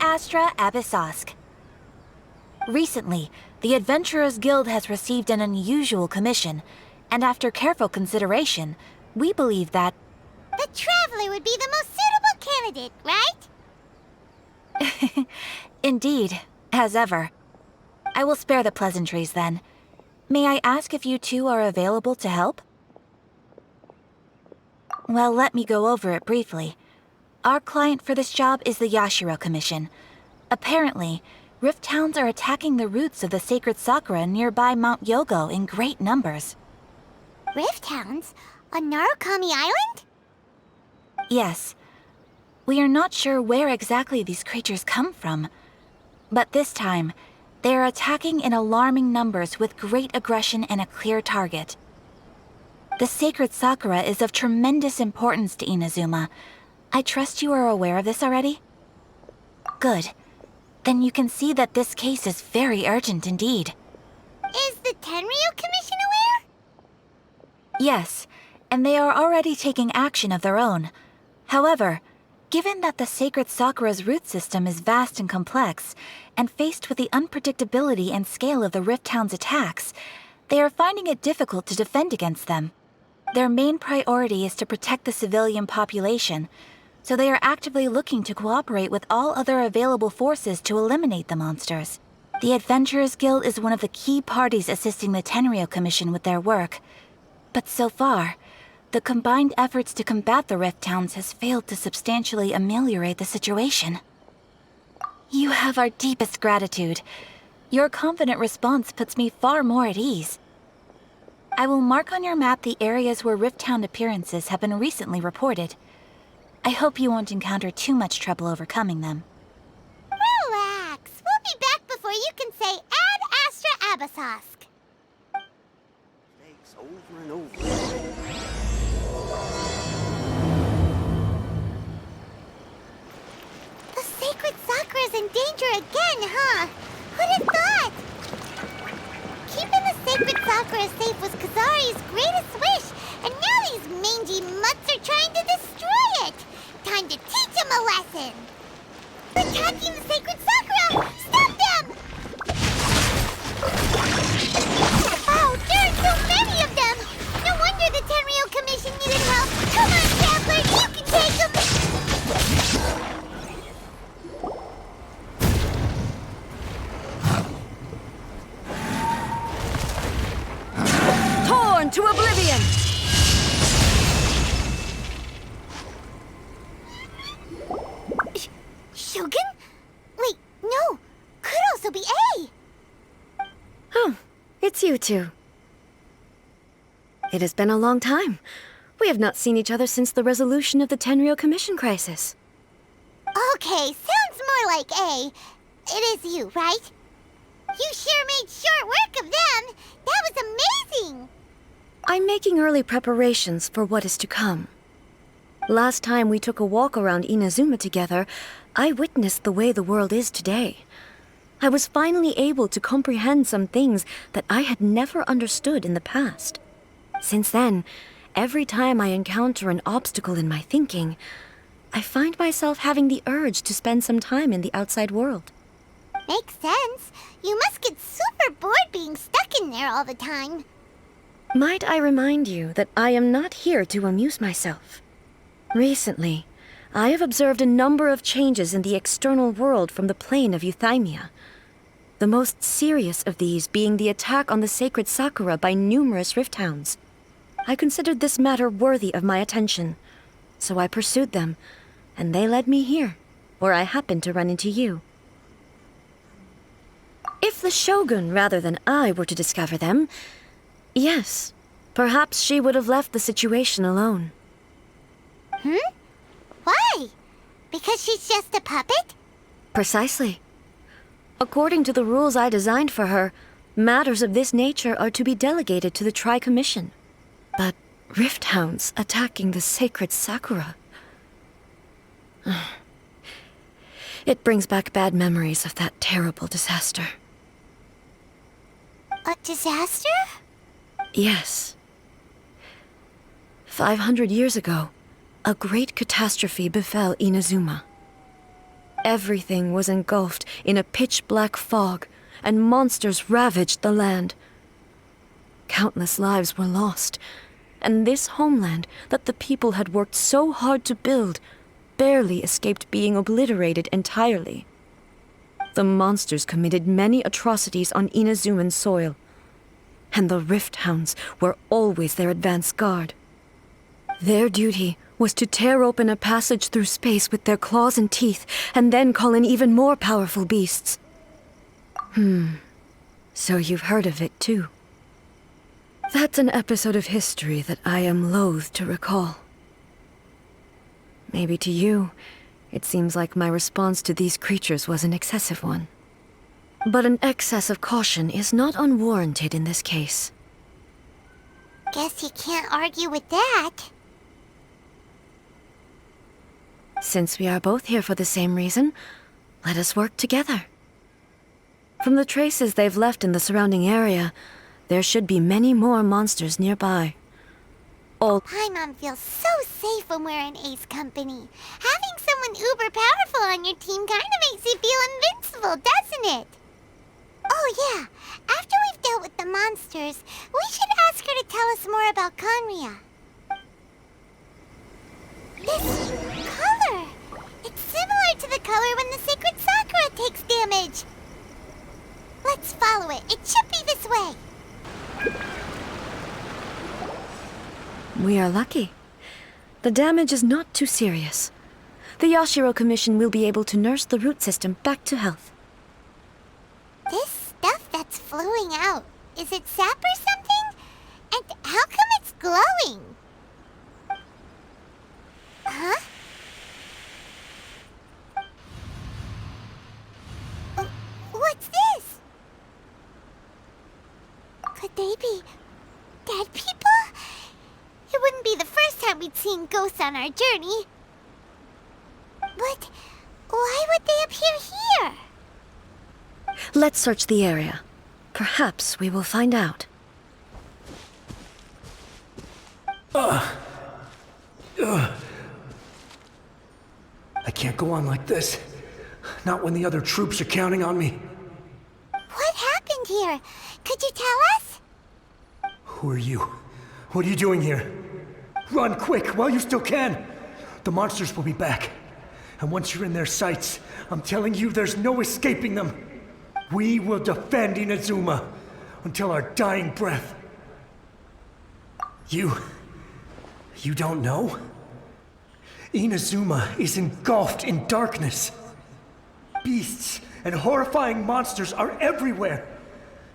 Astra Abyssosque. Recently, the Adventurers Guild has received an unusual commission, and after careful consideration, we believe that... The Traveler would be the most suitable candidate, right? Indeed, as ever. I will spare the pleasantries then. May I ask if you two are available to help? Well, let me go over it briefly. Our client for this job is the Yashiro Commission. Apparently, Rift Towns are attacking the roots of the sacred sakura nearby Mount Yogo in great numbers. Rift Hounds? On Narukami Island? Yes. We are not sure where exactly these creatures come from. But this time, they are attacking in alarming numbers with great aggression and a clear target. The sacred sakura is of tremendous importance to Inazuma. I trust you are aware of this already? Good. Then you can see that this case is very urgent indeed. Is the Tenryo Commission aware? Yes, and they are already taking action of their own. However, given that the sacred sakura's root system is vast and complex, and faced with the unpredictability and scale of the Rift Town's attacks, they are finding it difficult to defend against them. Their main priority is to protect the civilian population, so they are actively looking to cooperate with all other available forces to eliminate the monsters. The Adventurers Guild is one of the key parties assisting the Tenryo Commission with their work. But so far, the combined efforts to combat the Rift Towns has failed to substantially ameliorate the situation. You have our deepest gratitude. Your confident response puts me far more at ease. I will mark on your map the areas where Rift Town appearances have been recently reported. I hope you won't encounter too much trouble overcoming them. Relax. We'll be back before you can say Ad Astra Abyssosque. Mistakes over and over. The sacred sakura's in danger again, huh? Who'd have thought? Keeping the sacred sakura safe was Kazari's greatest wish, and now these mangy mutts are trying to destroy it! Time to teach them a lesson! Attacking the sacred sakura! Stop them! Oh, there are so many of them! No wonder the Tenryo Commission needed help! Come on, Traveler, you can take them! Torn to oblivion! Shogun? Wait, no! Could also be A! Oh, it's you two. It has been a long time. We have not seen each other since the resolution of the Tenryo Commission crisis. Okay, sounds more like A. It is you, right? You sure made short work of them! That was amazing! I'm making early preparations for what is to come. Last time we took a walk around Inazuma together, I witnessed the way the world is today. I was finally able to comprehend some things that I had never understood in the past. Since then, every time I encounter an obstacle in my thinking, I find myself having the urge to spend some time in the outside world. Makes sense. You must get super bored being stuck in there all the time. Might I remind you that I am not here to amuse myself. Recently, I have observed a number of changes in the external world from the plane of Euthymia. The most serious of these being the attack on the sacred sakura by numerous Rift Hounds. I considered this matter worthy of my attention, so I pursued them, and they led me here, where I happened to run into you. If the Shogun rather than I were to discover them, yes, perhaps she would have left the situation alone. Why? Because she's just a puppet? Precisely. According to the rules I designed for her, matters of this nature are to be delegated to the Tri-Commission. But Rift Hounds attacking the sacred sakura... It brings back bad memories of that terrible disaster. A disaster? Yes. 500 years ago, a great catastrophe befell Inazuma. Everything was engulfed in a pitch-black fog, and monsters ravaged the land. Countless lives were lost, and this homeland that the people had worked so hard to build barely escaped being obliterated entirely. The monsters committed many atrocities on Inazuman soil, and the Rift Hounds were always their advance guard. Their duty was to tear open a passage through space with their claws and teeth, and then call in even more powerful beasts. So you've heard of it too. That's an episode of history that I am loath to recall. Maybe to you, it seems like my response to these creatures was an excessive one. But an excess of caution is not unwarranted in this case. Guess you can't argue with that. Since we are both here for the same reason, let us work together. From the traces they've left in the surrounding area, there should be many more monsters nearby. Paimon feels so safe when we're in Ace Company. Having someone uber powerful on your team kind of makes you feel invincible, doesn't it? Oh yeah, after we've dealt with the monsters, we should ask her to tell us more about Conria. This color! It's similar to the color when the sacred Sakura takes damage. Let's follow it. It should be this way. We are lucky. The damage is not too serious. The Yashiro Commission will be able to nurse the root system back to health. This stuff that's flowing out, is it sap or something? And how come it's glowing? Huh? What's this? Could they be dead people? It wouldn't be the first time we'd seen ghosts on our journey. But why would they appear here? Let's search the area. Perhaps we will find out. I can't go on like this. Not when the other troops are counting on me. What happened here? Could you tell us? Who are you? What are you doing here? Run quick while you still can. The monsters will be back. And once you're in their sights, I'm telling you there's no escaping them. We will defend Inazuma until our dying breath. You don't know? Inazuma is engulfed in darkness. Beasts and horrifying monsters are everywhere.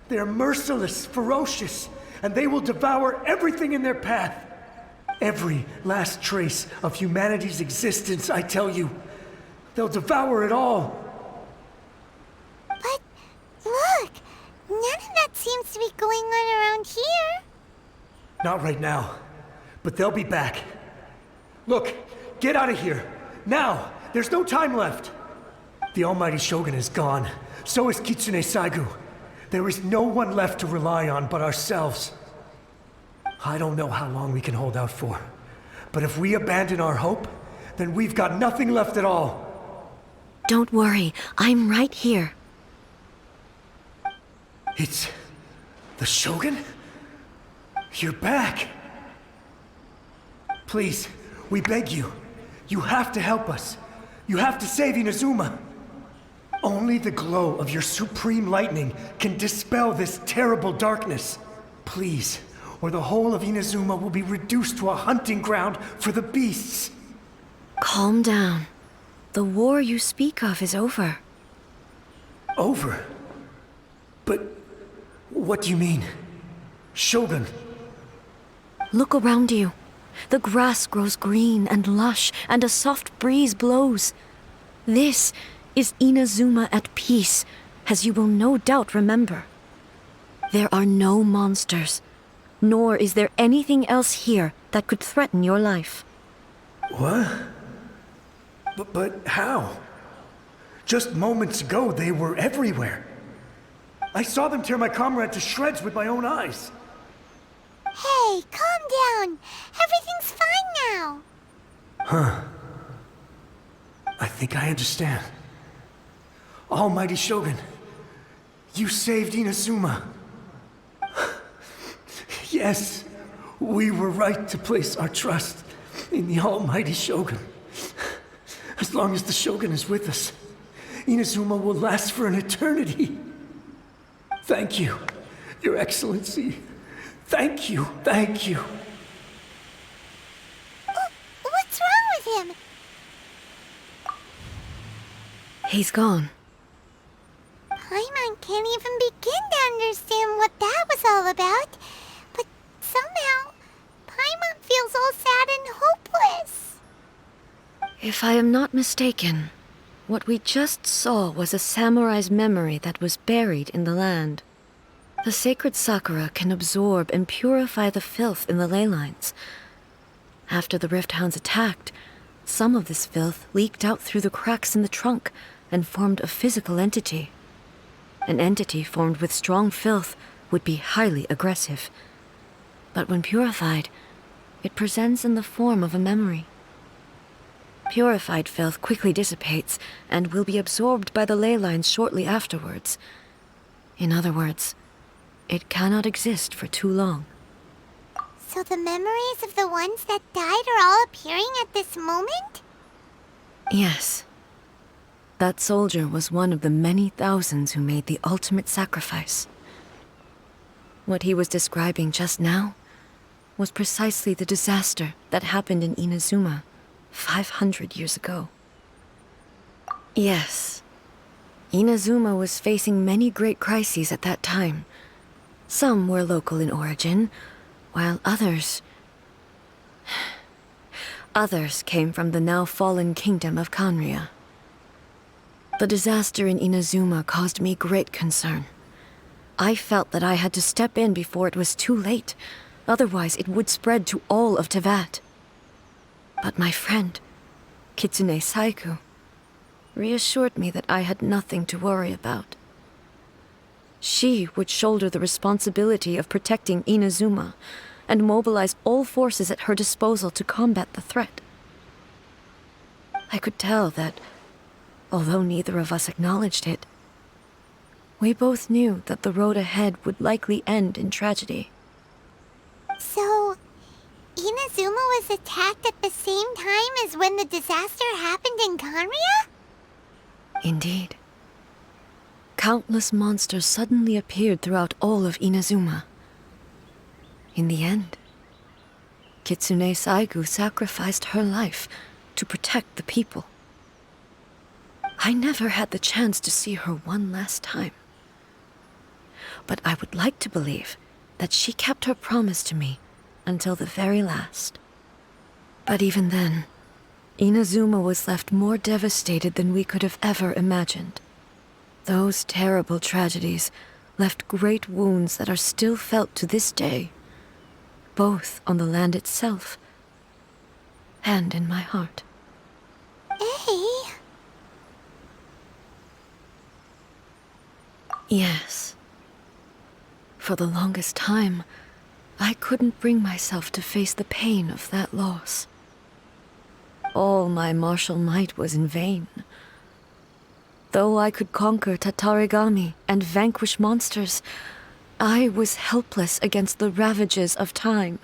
They are merciless, ferocious, and they will devour everything in their path. Every last trace of humanity's existence, I tell you. They'll devour it all. But look, none of that seems to be going on around here. Not right now, but they'll be back. Look, get out of here. Now! There's no time left. The almighty Shogun is gone. So is Kitsune Saigu. There is no one left to rely on but ourselves. I don't know how long we can hold out for. But if we abandon our hope, then we've got nothing left at all. Don't worry, I'm right here. It's the Shogun? You're back. Please, we beg you. You have to help us. You have to save Inazuma. Only the glow of your supreme lightning can dispel this terrible darkness. Please, or the whole of Inazuma will be reduced to a hunting ground for the beasts. Calm down. The war you speak of is over. Over? But what do you mean? Shogun? Look around you. The grass grows green and lush, and a soft breeze blows. This is Inazuma at peace, as you will no doubt remember. There are no monsters, nor is there anything else here that could threaten your life. What? But how? Just moments ago, they were everywhere. I saw them tear my comrade to shreds with my own eyes. Hey, calm down. Everything's fine now. Huh. I think I understand. Almighty Shogun, you saved Inazuma. Yes, we were right to place our trust in the Almighty Shogun. As long as the Shogun is with us, Inazuma will last for an eternity. Thank you, Your Excellency. Thank you, thank you. What's wrong with him? He's gone. Paimon can't even begin to understand what that was all about. But somehow, Paimon feels all sad and hopeless. If I am not mistaken, what we just saw was a samurai's memory that was buried in the land. The sacred sakura can absorb and purify the filth in the ley lines. After the Rift Hounds attacked, some of this filth leaked out through the cracks in the trunk and formed a physical entity. An entity formed with strong filth would be highly aggressive. But when purified, it presents in the form of a memory. Purified filth quickly dissipates and will be absorbed by the ley lines shortly afterwards. In other words, it cannot exist for too long. So the memories of the ones that died are all appearing at this moment? Yes. That soldier was one of the many thousands who made the ultimate sacrifice. What he was describing just now was precisely the disaster that happened in Inazuma 500 years ago. Yes. Inazuma was facing many great crises at that time. Some were local in origin, while others came from the now fallen kingdom of Kanria. The disaster in Inazuma caused me great concern. I felt that I had to step in before it was too late, otherwise it would spread to all of Tevat. But my friend, Kitsune Saiku, reassured me that I had nothing to worry about. She would shoulder the responsibility of protecting Inazuma and mobilize all forces at her disposal to combat the threat. I could tell that, although neither of us acknowledged it, we both knew that the road ahead would likely end in tragedy. So, Inazuma was attacked at the same time as when the disaster happened in Kanria? Indeed. Countless monsters suddenly appeared throughout all of Inazuma. In the end, Kitsune Saigu sacrificed her life to protect the people. I never had the chance to see her one last time. But I would like to believe that she kept her promise to me until the very last. But even then, Inazuma was left more devastated than we could have ever imagined. Those terrible tragedies left great wounds that are still felt to this day, both on the land itself and in my heart. Hey. Yes. For the longest time, I couldn't bring myself to face the pain of that loss. All my martial might was in vain. Though I could conquer Tatarigami and vanquish monsters, I was helpless against the ravages of time,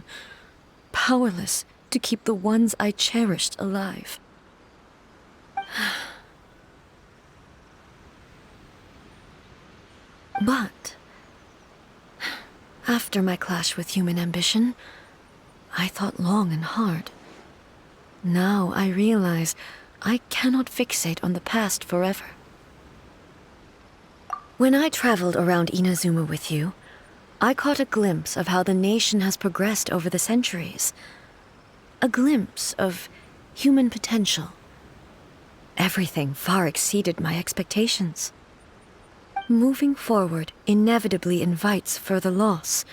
powerless to keep the ones I cherished alive. But after my clash with human ambition, I thought long and hard. Now I realize I cannot fixate on the past forever. When I traveled around Inazuma with you, I caught a glimpse of how the nation has progressed over the centuries. A glimpse of human potential. Everything far exceeded my expectations. Moving forward inevitably invites further loss,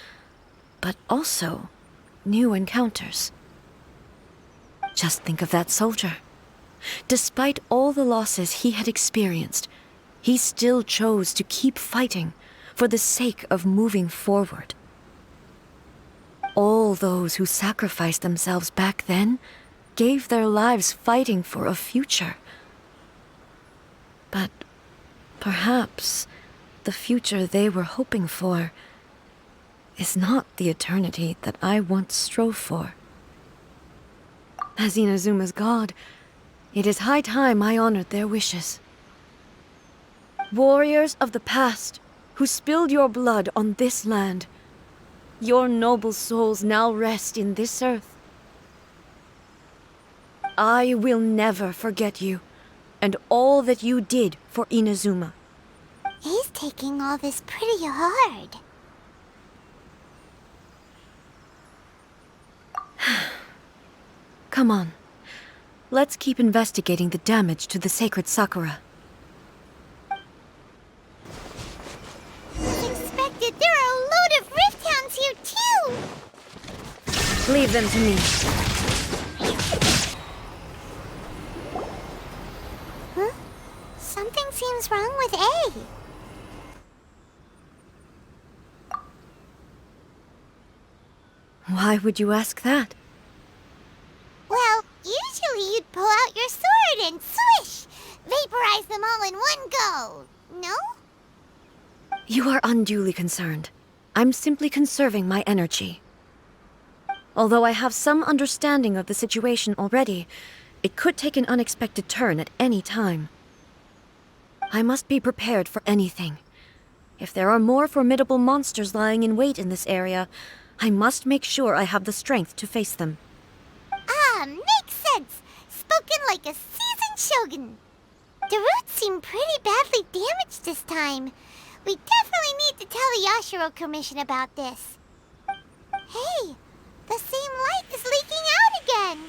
but also new encounters. Just think of that soldier. Despite all the losses he had experienced, he still chose to keep fighting for the sake of moving forward. All those who sacrificed themselves back then gave their lives fighting for a future. But Perhaps the future they were hoping for is not the eternity that I once strove for. As Inazuma's god, it is high time I honored their wishes. Warriors of the past, who spilled your blood on this land, your noble souls now rest in this earth. I will never forget you, and all that you did for Inazuma. He's taking all this pretty hard. Come on. Let's keep investigating the damage to the sacred Sakura. As expected, there are a load of Rift Hounds here too! Leave them to me. Huh? Something seems wrong with A. Why would you ask that? Well, usually you'd pull out your sword and swish! Vaporize them all in one go, no? You are unduly concerned. I'm simply conserving my energy. Although I have some understanding of the situation already, it could take an unexpected turn at any time. I must be prepared for anything. If there are more formidable monsters lying in wait in this area, I must make sure I have the strength to face them. Ah, makes sense! Spoken like a seasoned shogun. The roots seem pretty badly damaged this time. We definitely need to tell the Yashiro Commission about this. Hey, the same light is leaking out again!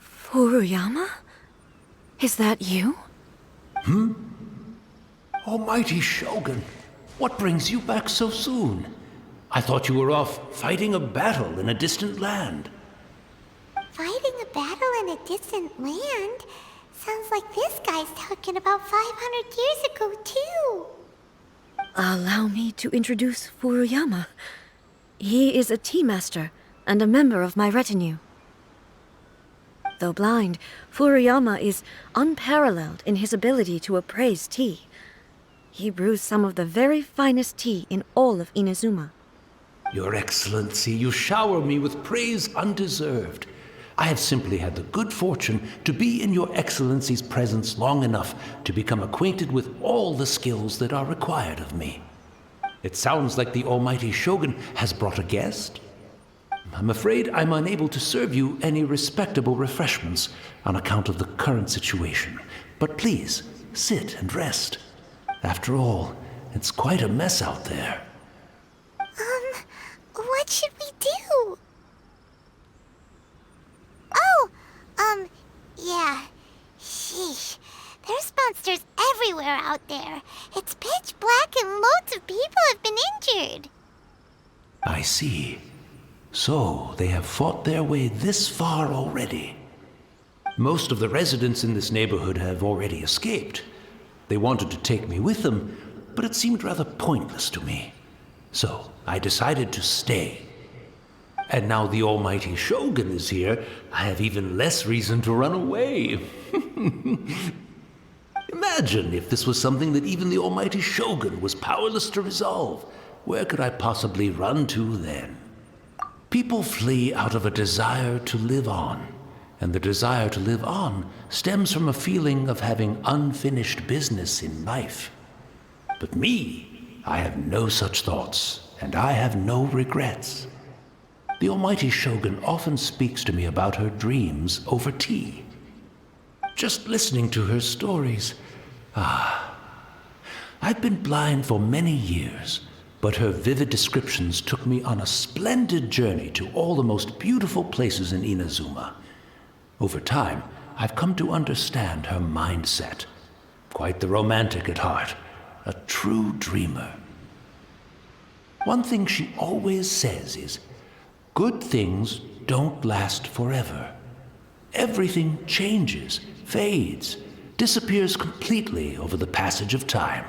Furuyama? Is that you? Almighty Shogun, what brings you back so soon? I thought you were off fighting a battle in a distant land. Fighting a battle in a distant land? Sounds like this guy's talking about 500 years ago, too. Allow me to introduce Furuyama. He is a tea master and a member of my retinue. Though blind, Furuyama is unparalleled in his ability to appraise tea. He brews some of the very finest tea in all of Inazuma. Your Excellency, you shower me with praise undeserved. I have simply had the good fortune to be in Your Excellency's presence long enough to become acquainted with all the skills that are required of me. It sounds like the Almighty Shogun has brought a guest. I'm afraid I'm unable to serve you any respectable refreshments on account of the current situation. But please, sit and rest. After all, it's quite a mess out there. What should we do? Yeah. Sheesh. There's monsters everywhere out there. It's pitch black and loads of people have been injured. I see. So, they have fought their way this far already. Most of the residents in this neighborhood have already escaped. They wanted to take me with them, but it seemed rather pointless to me. So, I decided to stay. And now the Almighty Shogun is here, I have even less reason to run away. Imagine if this was something that even the Almighty Shogun was powerless to resolve. Where could I possibly run to then? People flee out of a desire to live on, and the desire to live on stems from a feeling of having unfinished business in life. But me, I have no such thoughts, and I have no regrets. The Almighty Shogun often speaks to me about her dreams over tea. Just listening to her stories, I've been blind for many years, but her vivid descriptions took me on a splendid journey to all the most beautiful places in Inazuma. Over time, I've come to understand her mindset. Quite the romantic at heart, a true dreamer. One thing she always says is, good things don't last forever. Everything changes, fades, disappears completely over the passage of time.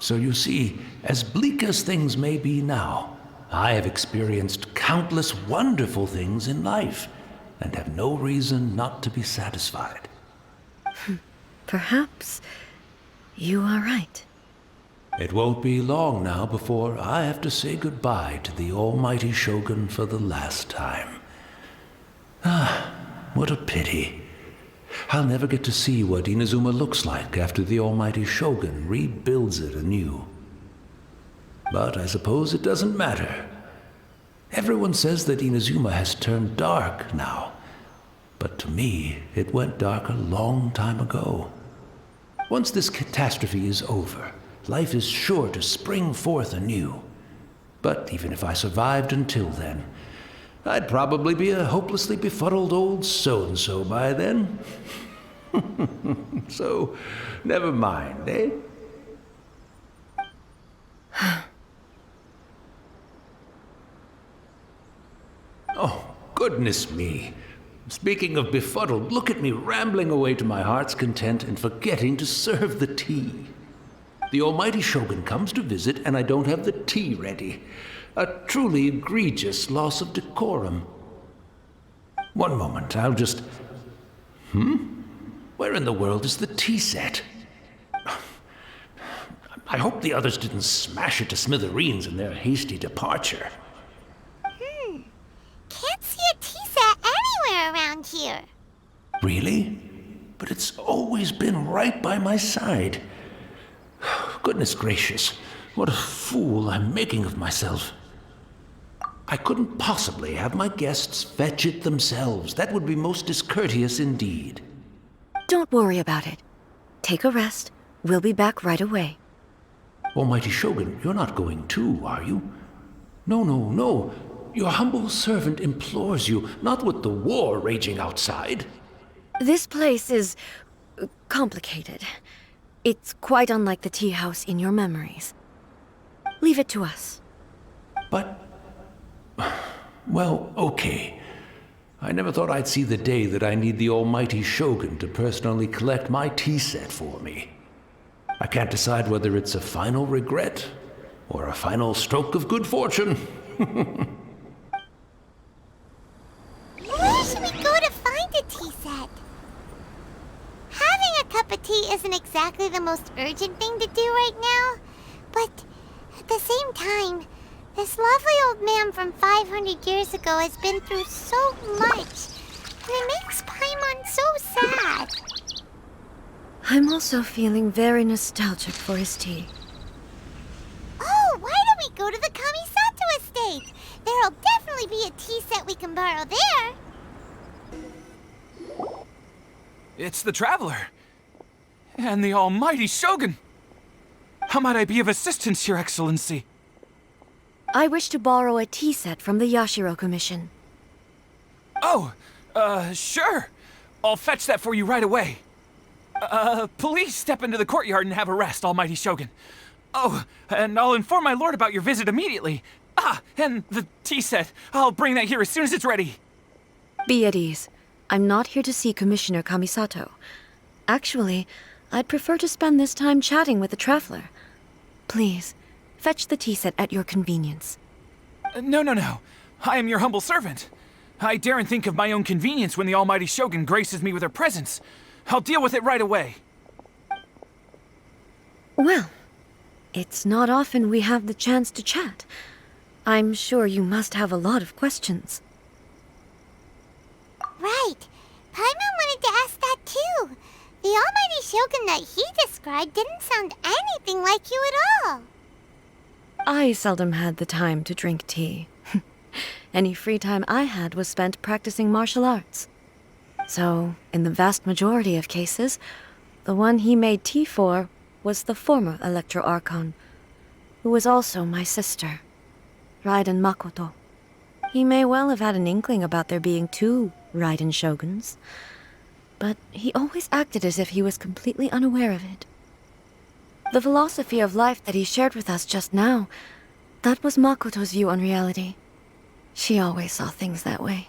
So you see, as bleak as things may be now, I have experienced countless wonderful things in life, and have no reason not to be satisfied. Perhaps you are right. It won't be long now before I have to say goodbye to the almighty Shogun for the last time. Ah, what a pity. I'll never get to see what Inazuma looks like after the almighty Shogun rebuilds it anew. But I suppose it doesn't matter. Everyone says that Inazuma has turned dark now, but to me, it went dark a long time ago. Once this catastrophe is over, life is sure to spring forth anew. But even if I survived until then, I'd probably be a hopelessly befuddled old so-and-so by then. So, never mind, eh? Oh, goodness me. Speaking of befuddled, look at me rambling away to my heart's content and forgetting to serve the tea. The almighty Shogun comes to visit and I don't have the tea ready. A truly egregious loss of decorum. One moment, I'll just... Where in the world is the tea set? I hope the others didn't smash it to smithereens in their hasty departure. Can't see a tea set anywhere around here. Really? But it's always been right by my side. Goodness gracious, what a fool I'm making of myself. I couldn't possibly have my guests fetch it themselves. That would be most discourteous indeed. Don't worry about it. Take a rest. We'll be back right away. Almighty Shogun, you're not going too, are you? No, no, no. Your humble servant implores you, not with the war raging outside. This place is complicated. It's quite unlike the tea house in your memories. Leave it to us. But... well, okay. I never thought I'd see the day that I need the almighty Shogun to personally collect my tea set for me. I can't decide whether it's a final regret or a final stroke of good fortune. Where should we go to find a tea set? Having a cup of tea isn't exactly the most urgent thing to do right now, but at the same time, this lovely old man from 500 years ago has been through so much, and it makes Paimon so sad. I'm also feeling very nostalgic for his tea. Oh, why don't we go to the Kamisato estate? There'll definitely be a tea set we can borrow there. It's the Traveler. And the almighty Shogun. How might I be of assistance, Your Excellency? I wish to borrow a tea set from the Yashiro Commission. Oh, sure. I'll fetch that for you right away. Please step into the courtyard and have a rest, almighty Shogun. Oh, and I'll inform my lord about your visit immediately. Ah, and the tea set. I'll bring that here as soon as it's ready. Be at ease. I'm not here to see Commissioner Kamisato. Actually, I'd prefer to spend this time chatting with the Traveler. Please, fetch the tea set at your convenience. No. I am your humble servant. I daren't think of my own convenience when the almighty Shogun graces me with her presence. I'll deal with it right away. Well, it's not often we have the chance to chat. I'm sure you must have a lot of questions. Right. Paimon wanted to ask that too. The almighty Shogun that he described didn't sound anything like you at all. I seldom had the time to drink tea. Any free time I had was spent practicing martial arts. So, in the vast majority of cases, the one he made tea for was the former Electro Archon, who was also my sister, Raiden Makoto. He may well have had an inkling about there being two Raiden Shoguns, but he always acted as if he was completely unaware of it. The philosophy of life that he shared with us just now, that was Makoto's view on reality. She always saw things that way.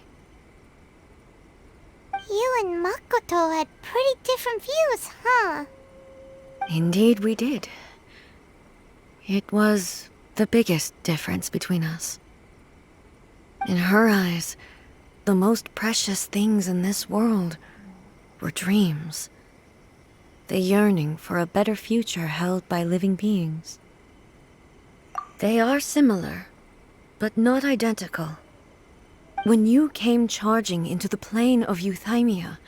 You and Makoto had pretty different views, huh? Indeed we did. It was the biggest difference between us. In her eyes, the most precious things in this world were dreams. The yearning for a better future held by living beings. They are similar, but not identical. When you came charging into the plane of Euthymia,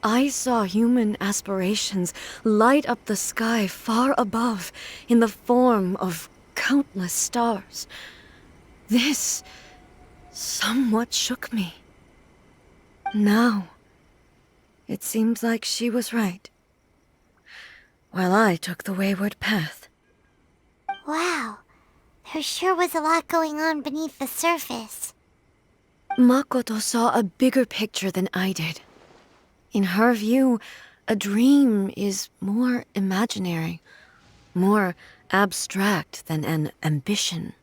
I saw human aspirations light up the sky far above in the form of countless stars. This somewhat shook me. Now, it seems like she was right, while I took the wayward path. Wow, there sure was a lot going on beneath the surface. Makoto saw a bigger picture than I did. In her view, a dream is more imaginary, more abstract than an ambition.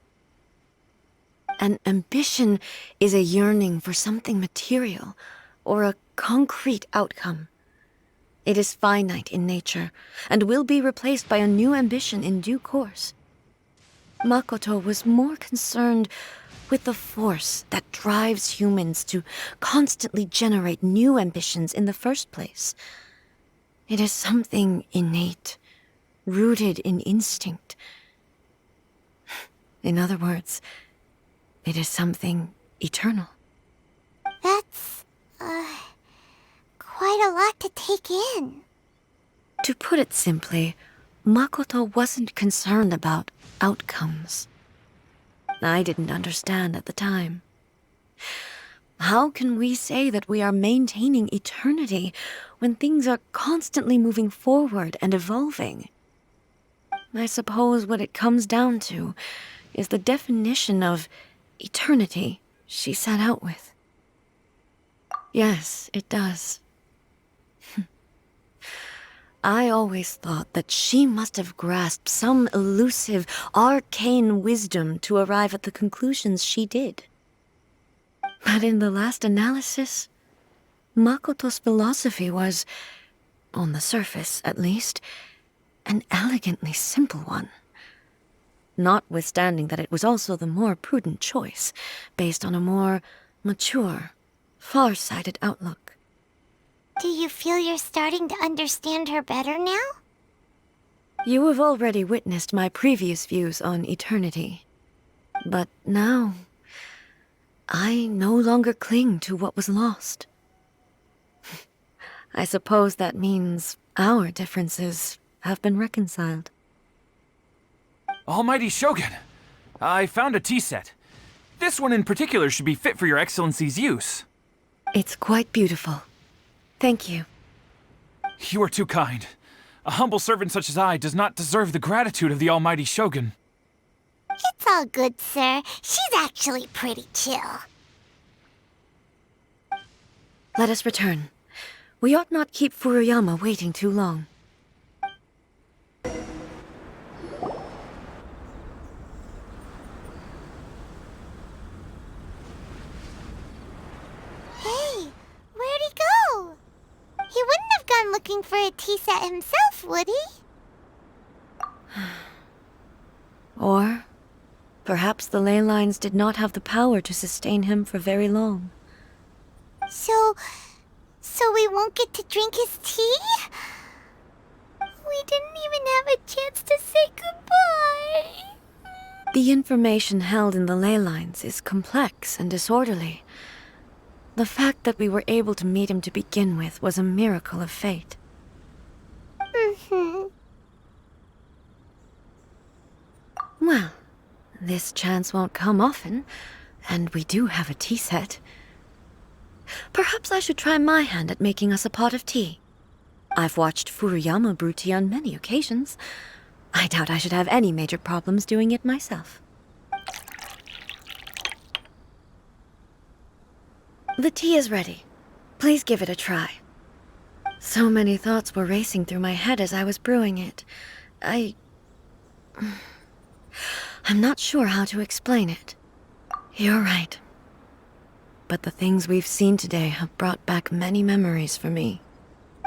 An ambition is a yearning for something material, or a concrete outcome. It is finite in nature, and will be replaced by a new ambition in due course. Makoto was more concerned with the force that drives humans to constantly generate new ambitions in the first place. It is something innate, rooted in instinct. In other words, it is something eternal. That's, quite a lot to take in. To put it simply, Makoto wasn't concerned about outcomes. I didn't understand at the time. How can we say that we are maintaining eternity when things are constantly moving forward and evolving? I suppose what it comes down to is the definition of eternity she set out with. Yes, it does. I always thought that she must have grasped some elusive, arcane wisdom to arrive at the conclusions she did. But in the last analysis, Makoto's philosophy was, on the surface at least, an elegantly simple one. Notwithstanding that it was also the more prudent choice, based on a more mature, far-sighted outlook. Do you feel you're starting to understand her better now? You have already witnessed my previous views on eternity. But now, I no longer cling to what was lost. I suppose that means our differences have been reconciled. Almighty Shogun, I found a tea set. This one in particular should be fit for your Excellency's use. It's quite beautiful. Thank you. You are too kind. A humble servant such as I does not deserve the gratitude of the Almighty Shogun. It's all good, sir. She's actually pretty chill. Let us return. We ought not keep Furuyama waiting too long. Hey, where'd he go? He wouldn't have gone looking for a tea set himself, would he? Or perhaps the ley lines did not have the power to sustain him for very long. So we won't get to drink his tea? We didn't even have a chance to say goodbye. The information held in the ley lines is complex and disorderly. The fact that we were able to meet him to begin with was a miracle of fate. Well, this chance won't come often, and we do have a tea set. Perhaps I should try my hand at making us a pot of tea. I've watched Furuyama brew tea on many occasions. I doubt I should have any major problems doing it myself. The tea is ready. Please give it a try. So many thoughts were racing through my head as I was brewing it. I'm not sure how to explain it. You're right. But the things we've seen today have brought back many memories for me.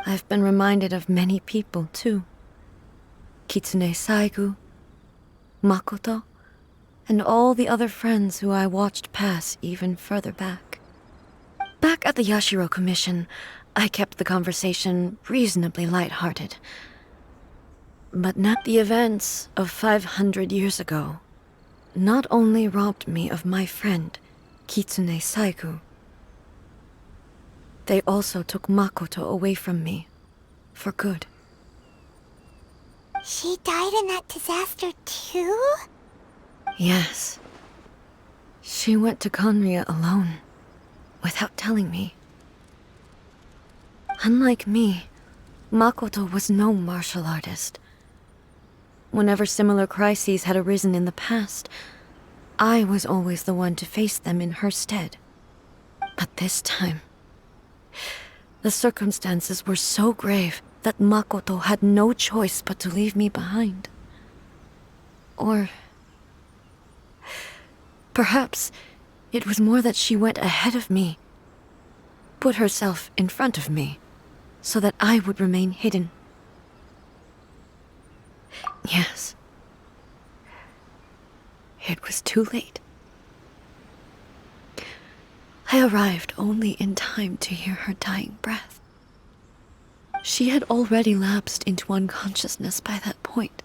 I've been reminded of many people, too. Kitsune Saigu, Makoto, and all the other friends who I watched pass even further back. Back at the Yashiro Commission, I kept the conversation reasonably lighthearted. But now the events of 500 years ago not only robbed me of my friend, Kitsune Saiku, they also took Makoto away from me for good. She died in that disaster too? Yes. She went to Conria alone, without telling me. Unlike me, Makoto was no martial artist. Whenever similar crises had arisen in the past, I was always the one to face them in her stead. But this time, the circumstances were so grave that Makoto had no choice but to leave me behind. Or perhaps it was more that she went ahead of me, put herself in front of me, so that I would remain hidden. Yes. It was too late. I arrived only in time to hear her dying breath. She had already lapsed into unconsciousness by that point,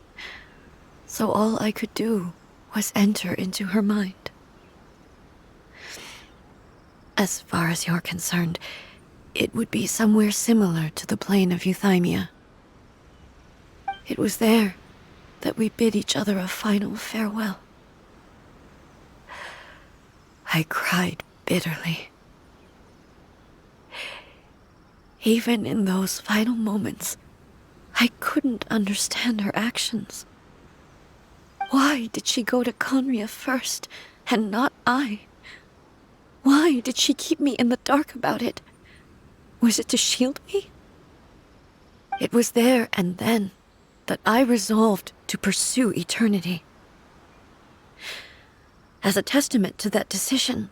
so all I could do was enter into her mind. As far as you're concerned, it would be somewhere similar to the plane of Euthymia. It was there that we bid each other a final farewell. I cried bitterly. Even in those final moments, I couldn't understand her actions. Why did she go to Conria first, and not I? Why did she keep me in the dark about it? Was it to shield me? It was there and then that I resolved to pursue eternity. As a testament to that decision,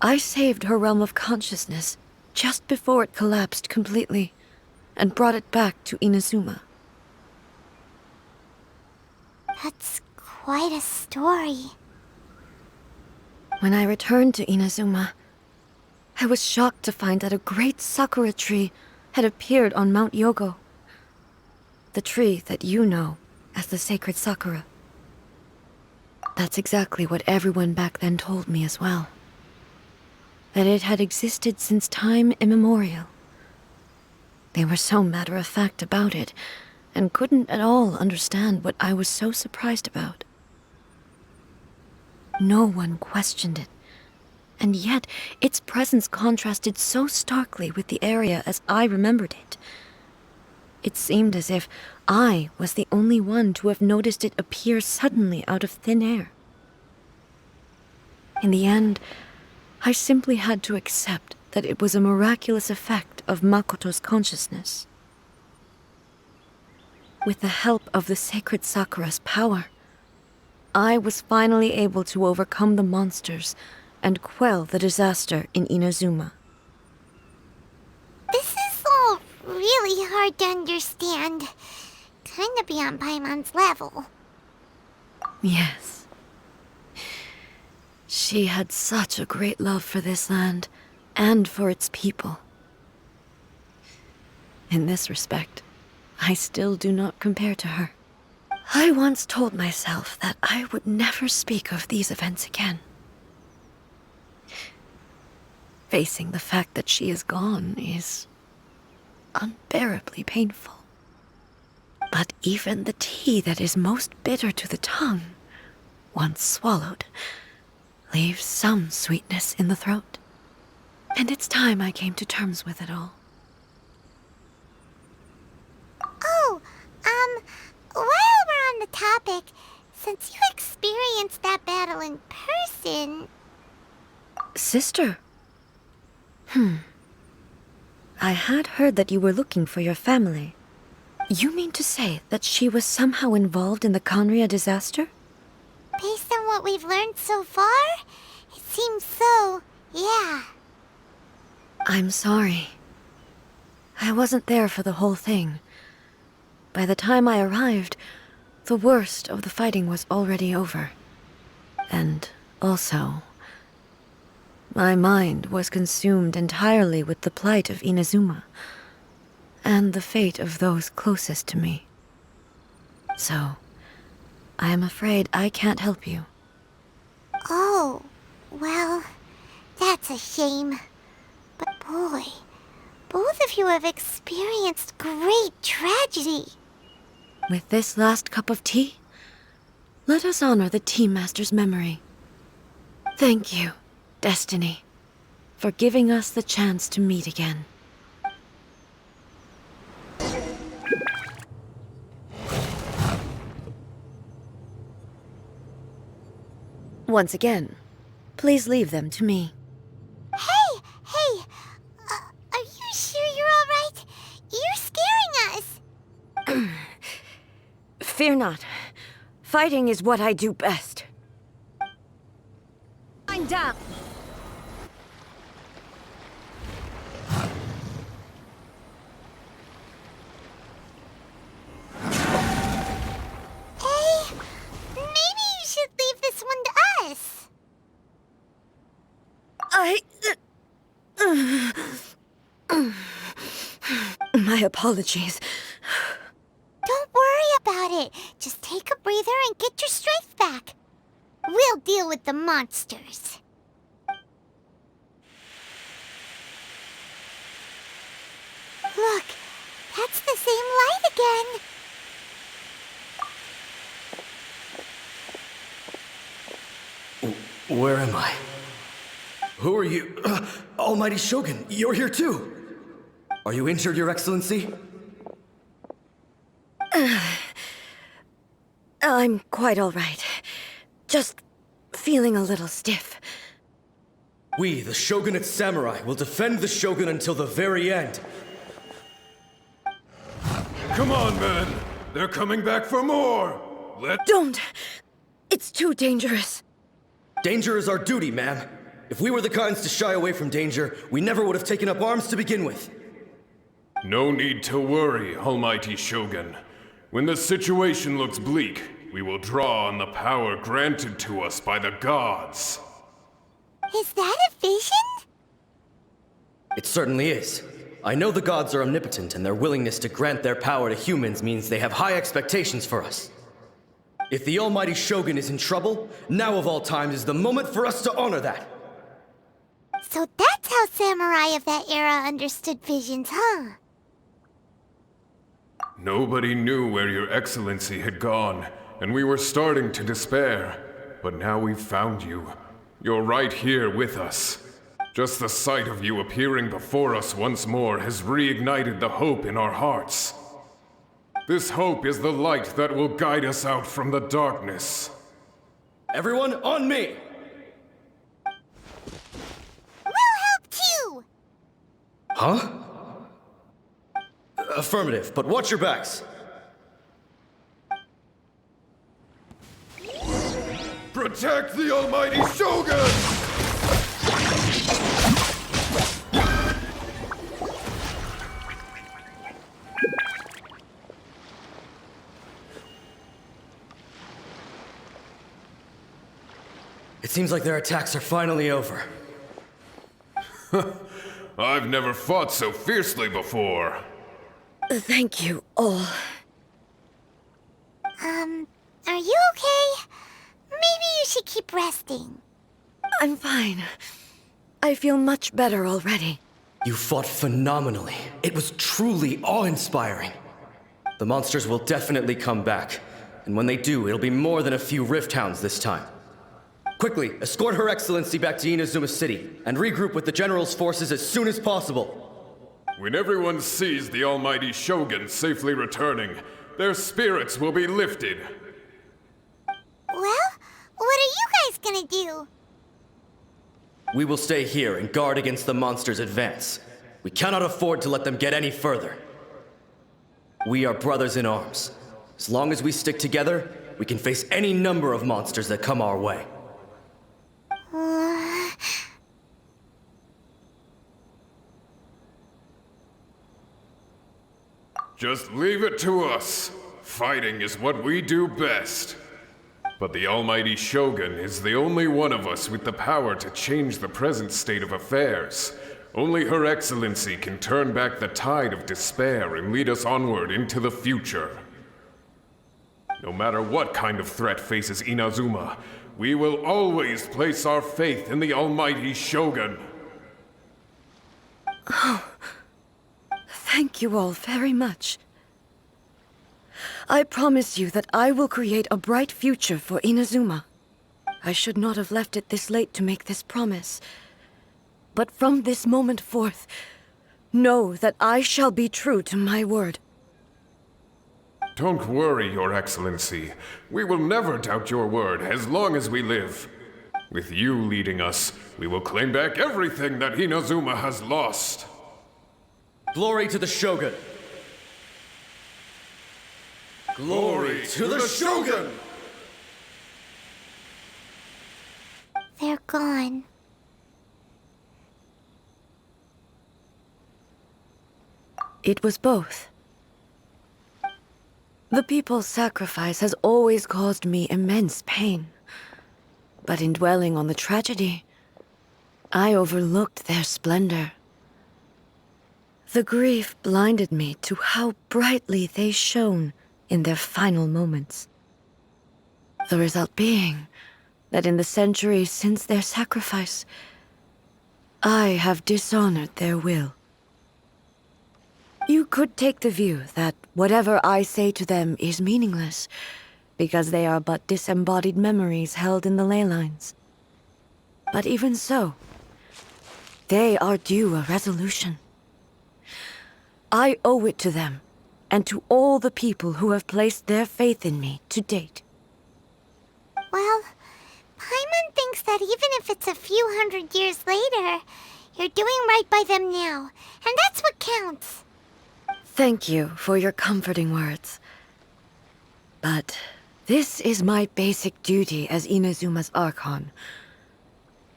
I saved her realm of consciousness just before it collapsed completely and brought it back to Inazuma. That's quite a story. When I returned to Inazuma, I was shocked to find that a great sakura tree had appeared on Mount Yogo, the tree that you know as the sacred sakura. That's exactly what everyone back then told me as well. That it had existed since time immemorial. They were so matter-of-fact about it, and couldn't at all understand what I was so surprised about. No one questioned it, and yet its presence contrasted so starkly with the area as I remembered it. It seemed as if I was the only one to have noticed it appear suddenly out of thin air. In the end, I simply had to accept that it was a miraculous effect of Makoto's consciousness. With the help of the sacred Sakura's power, I was finally able to overcome the monsters and quell the disaster in Inazuma. This is all really hard to understand. Kinda beyond Paimon's level. Yes. She had such a great love for this land, and for its people. In this respect, I still do not compare to her. I once told myself that I would never speak of these events again. Facing the fact that she is gone is unbearably painful. But even the tea that is most bitter to the tongue, once swallowed, leaves some sweetness in the throat. And it's time I came to terms with it all. Oh, while we're on the topic, since you experienced that battle in person... Sister? I had heard that you were looking for your family. You mean to say that she was somehow involved in the Conria disaster? Based on what we've learned so far, it seems so, yeah. I'm sorry. I wasn't there for the whole thing. By the time I arrived, the worst of the fighting was already over. And also, my mind was consumed entirely with the plight of Inazuma, and the fate of those closest to me. So, I am afraid I can't help you. Oh, well, that's a shame. But boy, both of you have experienced great tragedy. With this last cup of tea, let us honor the Tea Master's memory. Thank you, Destiny, for giving us the chance to meet again. Once again, please leave them to me. Hey! Are you sure you're all right? You're scaring us! Fear not. Fighting is what I do best. I'm down. Hey, maybe you should leave this one to us. My apologies. Don't worry about it. Just take a breather and get your strength back. We'll deal with the monsters. Look, that's the same light again. Where am I? Who are you? Almighty Shogun, you're here too! Are you injured, Your Excellency? I'm quite all right. Just feeling a little stiff. We, the Shogunate Samurai, will defend the Shogun until the very end. Come on, men! They're coming back for more! Don't! It's too dangerous. Danger is our duty, ma'am. If we were the kinds to shy away from danger, we never would have taken up arms to begin with. No need to worry, Almighty Shogun. When the situation looks bleak, we will draw on the power granted to us by the gods. Is that a vision? It certainly is. I know the gods are omnipotent, and their willingness to grant their power to humans means they have high expectations for us. If the Almighty Shogun is in trouble, now of all times is the moment for us to honor that. So that's how samurai of that era understood visions, huh? Nobody knew where Your Excellency had gone, and we were starting to despair. But now we've found you. You're right here with us. Just the sight of you appearing before us once more has reignited the hope in our hearts. This hope is the light that will guide us out from the darkness. Everyone, on me! We'll help too! Huh? Affirmative, but watch your backs. Protect the Almighty Shogun! It seems like their attacks are finally over. I've never fought so fiercely before. Thank you all. Are you okay? Maybe you should keep resting. I'm fine. I feel much better already. You fought phenomenally. It was truly awe-inspiring. The monsters will definitely come back. And when they do, it'll be more than a few Rift Hounds this time. Quickly, escort Her Excellency back to Inazuma City, and regroup with the General's forces as soon as possible. When everyone sees the Almighty Shogun safely returning, their spirits will be lifted. Well, what are you guys gonna do? We will stay here and guard against the monsters' advance. We cannot afford to let them get any further. We are brothers in arms. As long as we stick together, we can face any number of monsters that come our way. Just leave it to us. Fighting is what we do best. But the Almighty Shogun is the only one of us with the power to change the present state of affairs. Only Her Excellency can turn back the tide of despair and lead us onward into the future. No matter what kind of threat faces Inazuma, we will always place our faith in the Almighty Shogun. Oh, thank you all very much. I promise you that I will create a bright future for Inazuma. I should not have left it this late to make this promise. But from this moment forth, know that I shall be true to my word. Don't worry, Your Excellency. We will never doubt your word as long as we live. With you leading us, we will claim back everything that Inazuma has lost. Glory to the Shogun! Glory to the Shogun! They're gone. It was both. The people's sacrifice has always caused me immense pain. But in dwelling on the tragedy, I overlooked their splendor. The grief blinded me to how brightly they shone in their final moments. The result being that in the centuries since their sacrifice, I have dishonored their will. You could take the view that whatever I say to them is meaningless, because they are but disembodied memories held in the ley lines. But even so, they are due a resolution. I owe it to them, and to all the people who have placed their faith in me to date. Well, Paimon thinks that even if it's a few hundred years later, you're doing right by them now, and that's what counts. Thank you for your comforting words. But this is my basic duty as Inazuma's Archon,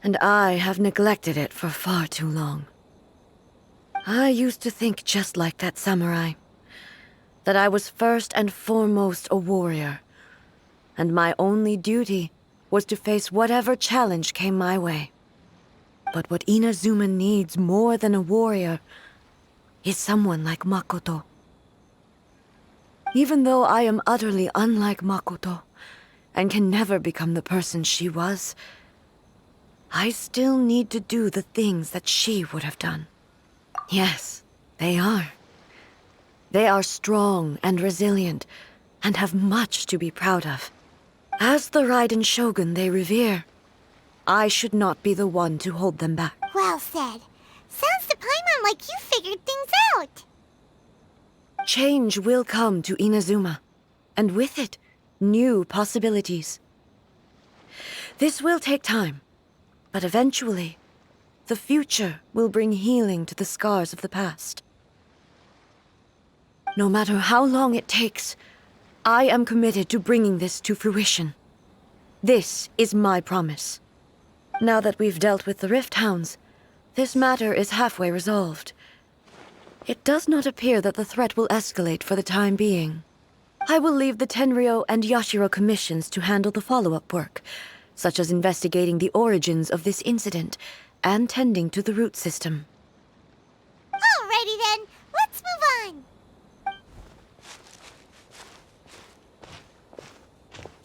and I have neglected it for far too long. I used to think just like that samurai, that I was first and foremost a warrior, and my only duty was to face whatever challenge came my way. But what Inazuma needs more than a warrior is someone like Makoto. Even though I am utterly unlike Makoto, and can never become the person she was, I still need to do the things that she would have done. Yes, they are. They are strong and resilient, and have much to be proud of. As the Raiden Shogun they revere, I should not be the one to hold them back. Well said. Sounds to Paimon like you figured things out. Change will come to Inazuma, and with it, new possibilities. This will take time, but eventually, the future will bring healing to the scars of the past. No matter how long it takes, I am committed to bringing this to fruition. This is my promise. Now that we've dealt with the Rift Hounds, this matter is halfway resolved. It does not appear that the threat will escalate for the time being. I will leave the Tenryo and Yashiro commissions to handle the follow-up work, such as investigating the origins of this incident and tending to the root system. Alrighty then, let's move on.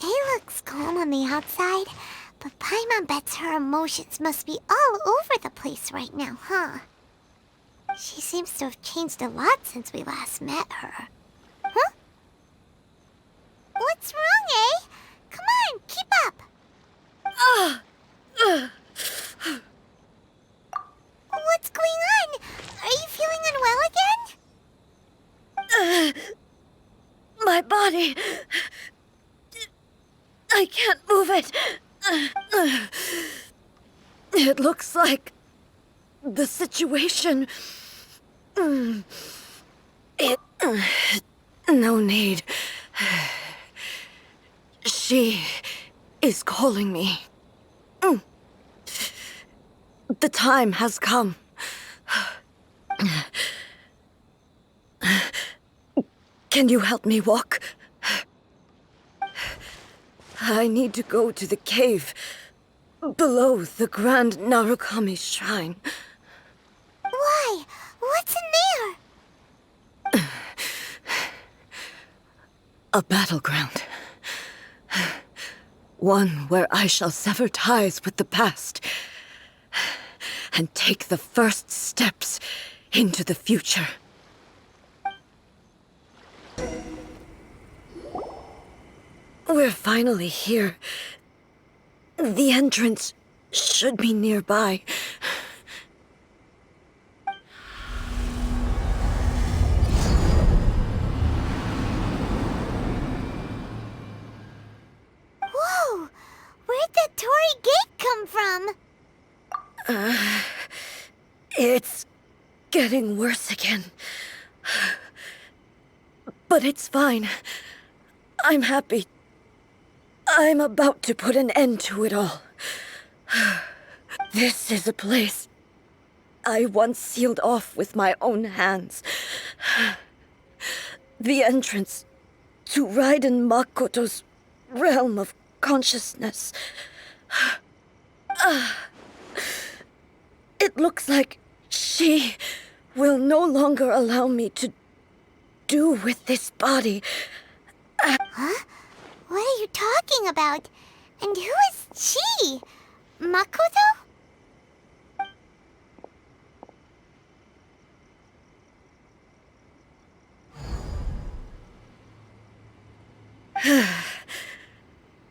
It looks calm on the outside, but Paimon bets her emotions must be all over the place right now, huh? She seems to have changed a lot since we last met her. Huh? What's wrong, eh? Come on, keep up! What's going on? Are you feeling unwell again? My body... I can't move it. It looks like the situation... No need. She is calling me. The time has come. Can you help me walk? I need to go to the cave below the Grand Narukami Shrine. Why? What's in there? A battleground. One where I shall sever ties with the past and take the first steps into the future. We're finally here. The entrance should be nearby. Whoa! Where'd that Torii gate come from? It's getting worse again. But it's fine. I'm happy. I'm about to put an end to it all. This is a place I once sealed off with my own hands. The entrance to Raiden Makoto's realm of consciousness. It looks like she will no longer allow me to do with this body. Huh? What are you talking about? And who is she? Makoto?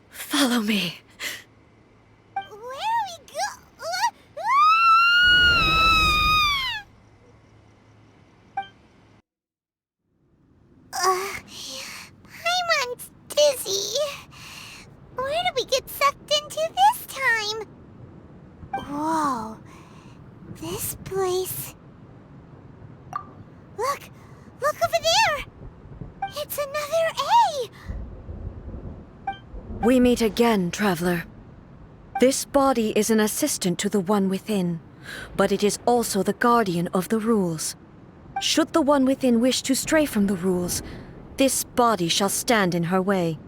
Follow me. Where are we go? Paimon's dizzy. Where did we get sucked into this time? Whoa. This place... Look! Look over there! It's another A! We meet again, traveler. This body is an assistant to the one within, but it is also the guardian of the rules. Should the one within wish to stray from the rules, this body shall stand in her way.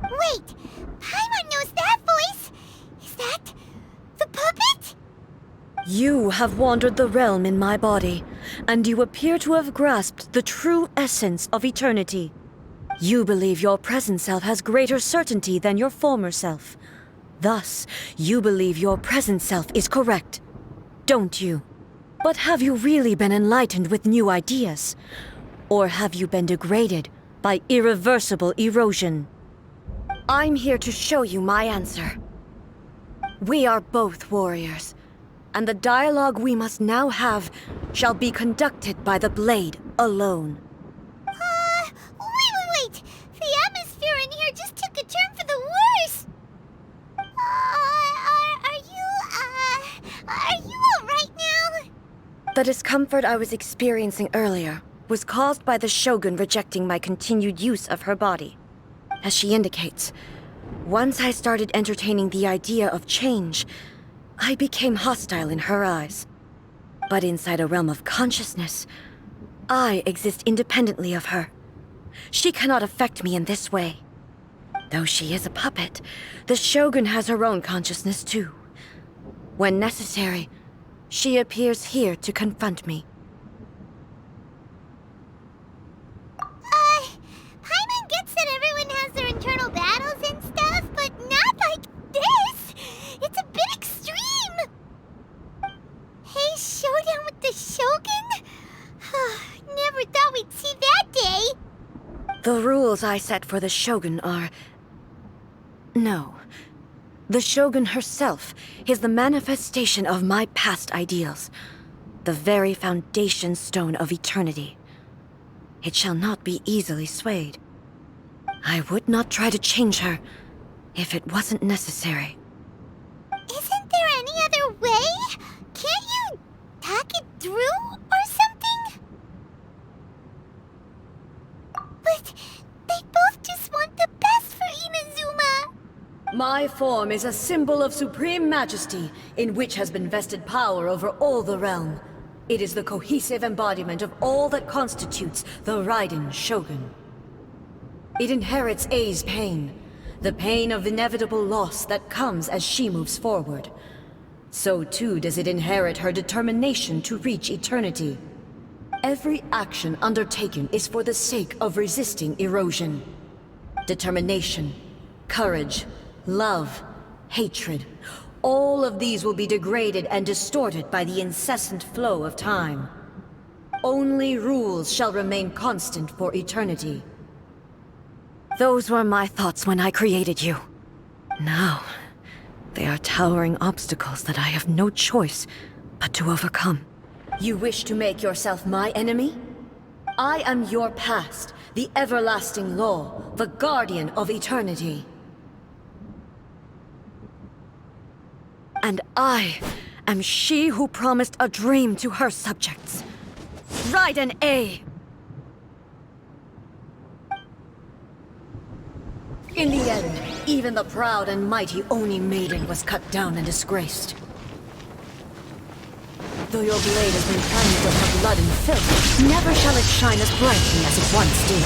Wait! Paimon knows that voice! Is that... the puppet? You have wandered the realm in my body, and you appear to have grasped the true essence of eternity. You believe your present self has greater certainty than your former self. Thus, you believe your present self is correct, don't you? But have you really been enlightened with new ideas? Or have you been degraded by irreversible erosion? I'm here to show you my answer. We are both warriors, and the dialogue we must now have shall be conducted by the blade alone. Wait! The atmosphere in here just took a turn for the worse! Are you alright now? The discomfort I was experiencing earlier was caused by the Shogun rejecting my continued use of her body. As she indicates, once I started entertaining the idea of change, I became hostile in her eyes. But inside a realm of consciousness, I exist independently of her. She cannot affect me in this way. Though she is a puppet, the Shogun has her own consciousness too. When necessary, she appears here to confront me. Paimon gets that everyone has their internal battles and stuff, but not like this! It's a bit extreme! Hey, showdown with the Shogun? Never thought we'd see that day! The rules I set for the Shogun are... No. The Shogun herself is the manifestation of my past ideals. The very foundation stone of eternity. It shall not be easily swayed. I would not try to change her if it wasn't necessary. Isn't there any other way? Can't you talk it through or something? But they both just want the best for Inazuma. My form is a symbol of supreme majesty, in which has been vested power over all the realm. It is the cohesive embodiment of all that constitutes the Raiden Shogun. It inherits A's pain, the pain of inevitable loss that comes as she moves forward. So too does it inherit her determination to reach eternity. Every action undertaken is for the sake of resisting erosion. Determination, courage, love, hatred, all of these will be degraded and distorted by the incessant flow of time. Only rules shall remain constant for eternity. Those were my thoughts when I created you. Now, they are towering obstacles that I have no choice but to overcome. You wish to make yourself my enemy? I am your past, the everlasting law, the guardian of eternity. And I am she who promised a dream to her subjects. Raiden A! In the end, even the proud and mighty Oni Maiden was cut down and disgraced. Though your blade has been plunged with her blood and filth, never shall it shine as brightly as it once did.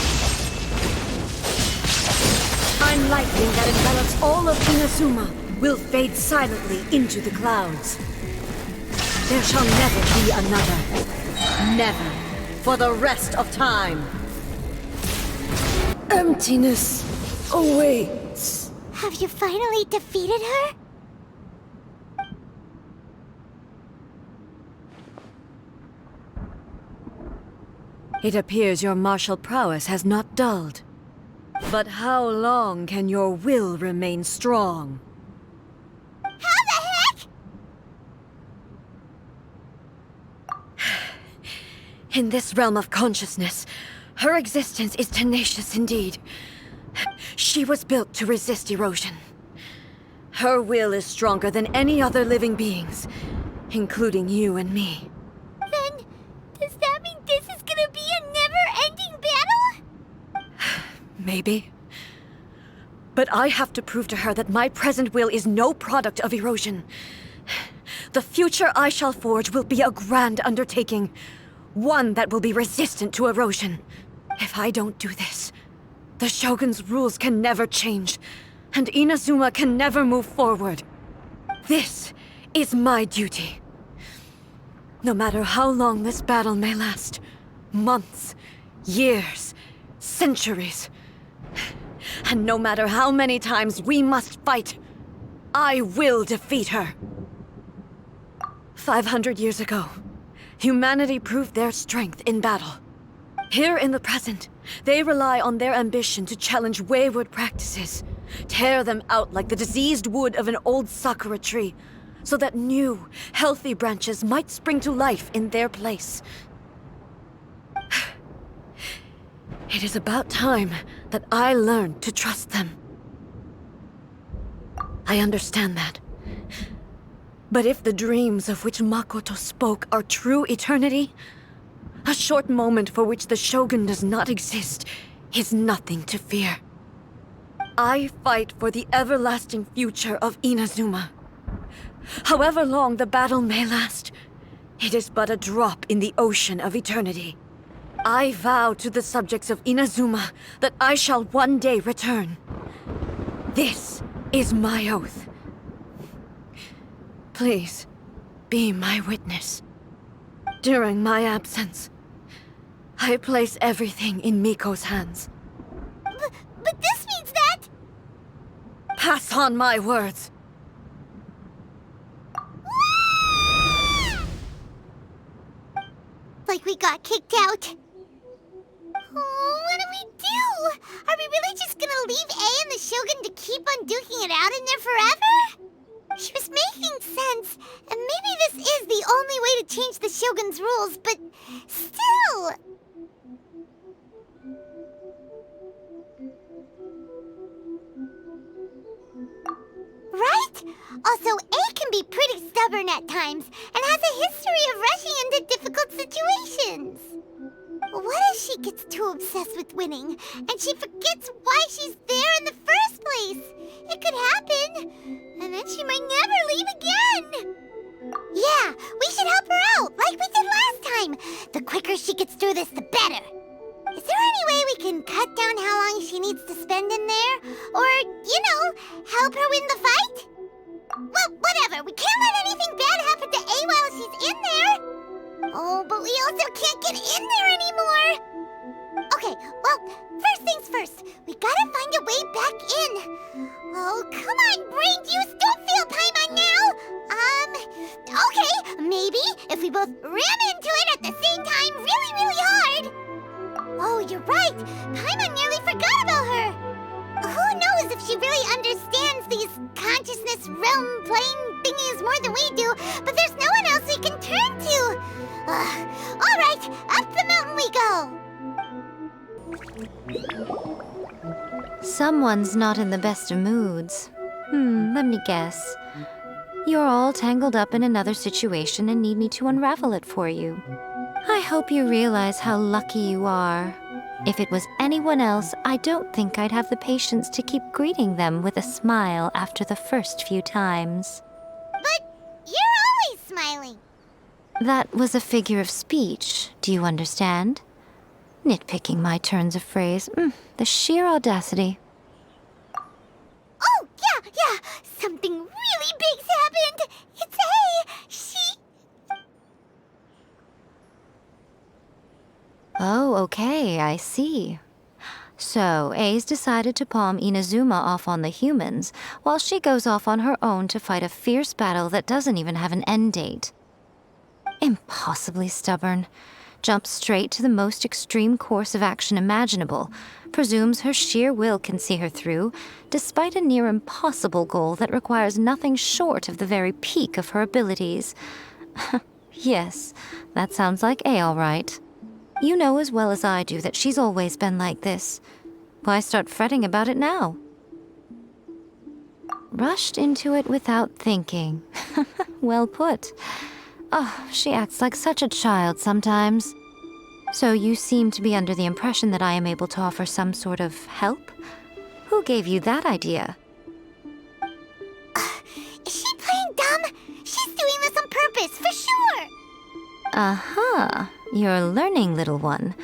I'm lightning that envelops all of Inazuma will fade silently into the clouds. There shall never be another. Never. For the rest of time. Emptiness awaits. Have you finally defeated her? It appears your martial prowess has not dulled. But how long can your will remain strong? How the heck? In this realm of consciousness, her existence is tenacious indeed. She was built to resist erosion. Her will is stronger than any other living being's, including you and me. Then, does that mean this is gonna be a never-ending battle? Maybe. But I have to prove to her that my present will is no product of erosion. The future I shall forge will be a grand undertaking. One that will be resistant to erosion. If I don't do this, the Shogun's rules can never change, and Inazuma can never move forward. This is my duty. No matter how long this battle may last, months, years, centuries, and no matter how many times we must fight, I will defeat her. 500 years ago, humanity proved their strength in battle. Here in the present, they rely on their ambition to challenge wayward practices, tear them out like the diseased wood of an old sakura tree, so that new, healthy branches might spring to life in their place. It is about time that I learned to trust them. I understand that. But if the dreams of which Makoto spoke are true eternity, a short moment for which the Shogun does not exist is nothing to fear. I fight for the everlasting future of Inazuma. However long the battle may last, it is but a drop in the ocean of eternity. I vow to the subjects of Inazuma that I shall one day return. This is my oath. Please, be my witness. During my absence, I place everything in Miko's hands. But this means that... Pass on my words. Like we got kicked out. Oh, what do we do? Are we really just gonna leave A and the Shogun to keep on duking it out in there forever? She was making sense, and maybe this is the only way to change the Shogun's rules, but still... Right? Also, A can be pretty stubborn at times, and has a history of rushing into difficult situations. What if she gets too obsessed with winning, and she forgets why she's there in the first place? It could happen, and then she might never leave again. Yeah, we should help her out, like we did last time. The quicker she gets through this, the better. Is there any way we can cut down how long she she needs to spend in there? Or, help her win the fight? Well, whatever. We can't let anything bad happen to A while she's in there. Oh, but we also can't get in there anymore. Okay, well, first things first. We gotta find a way back in. Oh, come on, brain juice. Don't feel Paimon now. Okay, maybe if we both ram into it at the same time really, really hard. Oh, you're right. Paimon nearly forgot about her. Who knows if she really understands these consciousness realm plane thingies more than we do, but there's no one else we can turn to. All right, up the mountain we go. Someone's not in the best of moods. Let me guess. You're all tangled up in another situation and need me to unravel it for you. I hope you realize how lucky you are. If it was anyone else, I don't think I'd have the patience to keep greeting them with a smile after the first few times. But you're always smiling. That was a figure of speech, do you understand? Nitpicking my turns of phrase. The sheer audacity. Oh, yeah. Something really big's happened. It's A. She... Oh, okay, I see. So, A's decided to palm Inazuma off on the humans, while she goes off on her own to fight a fierce battle that doesn't even have an end date. Impossibly stubborn. Jumps straight to the most extreme course of action imaginable, presumes her sheer will can see her through, despite a near impossible goal that requires nothing short of the very peak of her abilities. Yes, that sounds like A all right. You know as well as I do that she's always been like this. Why start fretting about it now? Rushed into it without thinking. Well put. Oh, she acts like such a child sometimes. So you seem to be under the impression that I am able to offer some sort of help? Who gave you that idea? Is she playing dumb? She's doing this on purpose, for sure. Aha, you're learning, little one.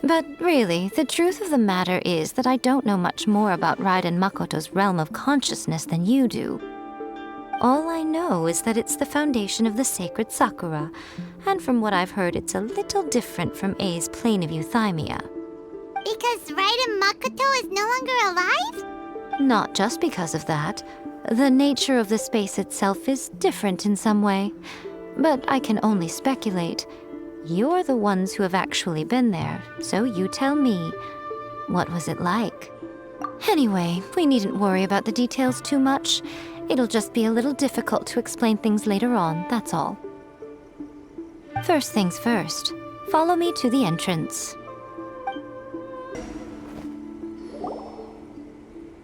But really, the truth of the matter is that I don't know much more about Raiden Makoto's realm of consciousness than you do. All I know is that it's the foundation of the sacred Sakura, and from what I've heard, it's a little different from A's plane of euthymia. Because Raiden Makoto is no longer alive? Not just because of that. The nature of the space itself is different in some way. But I can only speculate. You're the ones who have actually been there, so you tell me. What was it like? Anyway, we needn't worry about the details too much. It'll just be a little difficult to explain things later on, that's all. First things first, follow me to the entrance.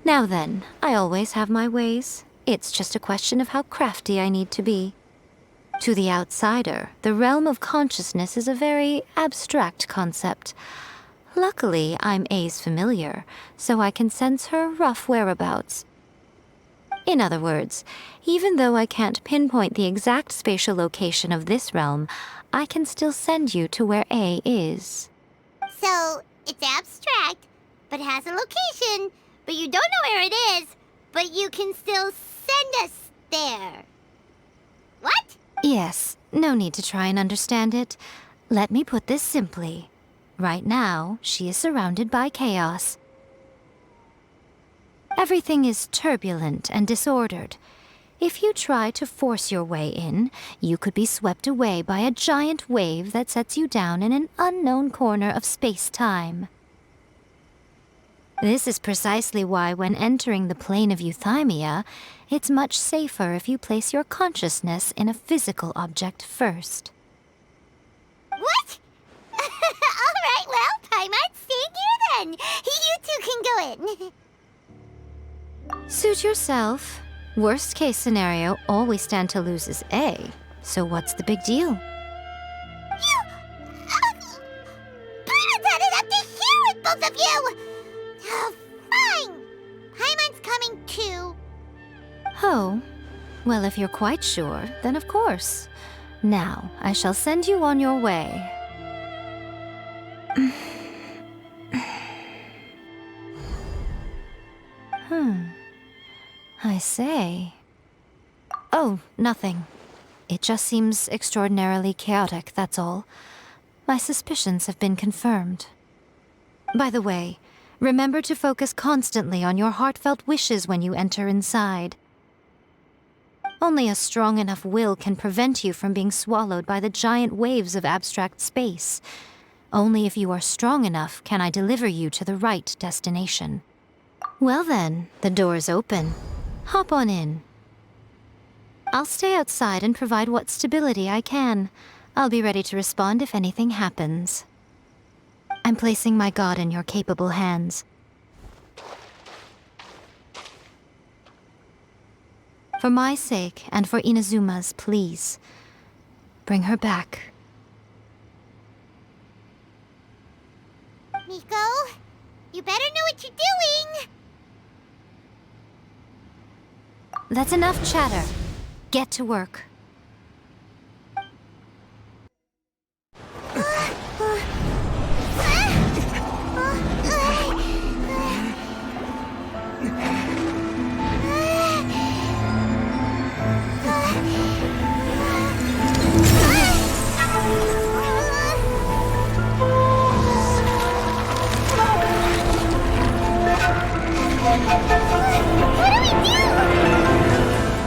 Now then, I always have my ways. It's just a question of how crafty I need to be. To the outsider, the realm of consciousness is a very abstract concept. Luckily, I'm A's familiar, so I can sense her rough whereabouts. In other words, even though I can't pinpoint the exact spatial location of this realm, I can still send you to where A is. So, it's abstract, but has a location, but you don't know where it is, but you can still send us there. What? Yes, no need to try and understand it. Let me put this simply. Right now, she is surrounded by chaos. Everything is turbulent and disordered. If you try to force your way in, you could be swept away by a giant wave that sets you down in an unknown corner of space-time. This is precisely why when entering the plane of euthymia, it's much safer if you place your consciousness in a physical object first. What? All right, well, Paimon's staying here then. You two can go in. Suit yourself. Worst case scenario, all we stand to lose is A. So what's the big deal? You... Paimon's had it up to here with both of you! Oh, fine. Paimon's coming too. Oh, well, if you're quite sure, then of course. Now, I shall send you on your way. I say. Oh, nothing. It just seems extraordinarily chaotic, that's all. My suspicions have been confirmed. By the way, remember to focus constantly on your heartfelt wishes when you enter inside. Only a strong enough will can prevent you from being swallowed by the giant waves of abstract space. Only if you are strong enough can I deliver you to the right destination. Well then, the door's open. Hop on in. I'll stay outside and provide what stability I can. I'll be ready to respond if anything happens. I'm placing my god in your capable hands. For my sake and for Inazuma's, please, bring her back. Miko, you better know what you're doing! That's enough chatter. Get to work.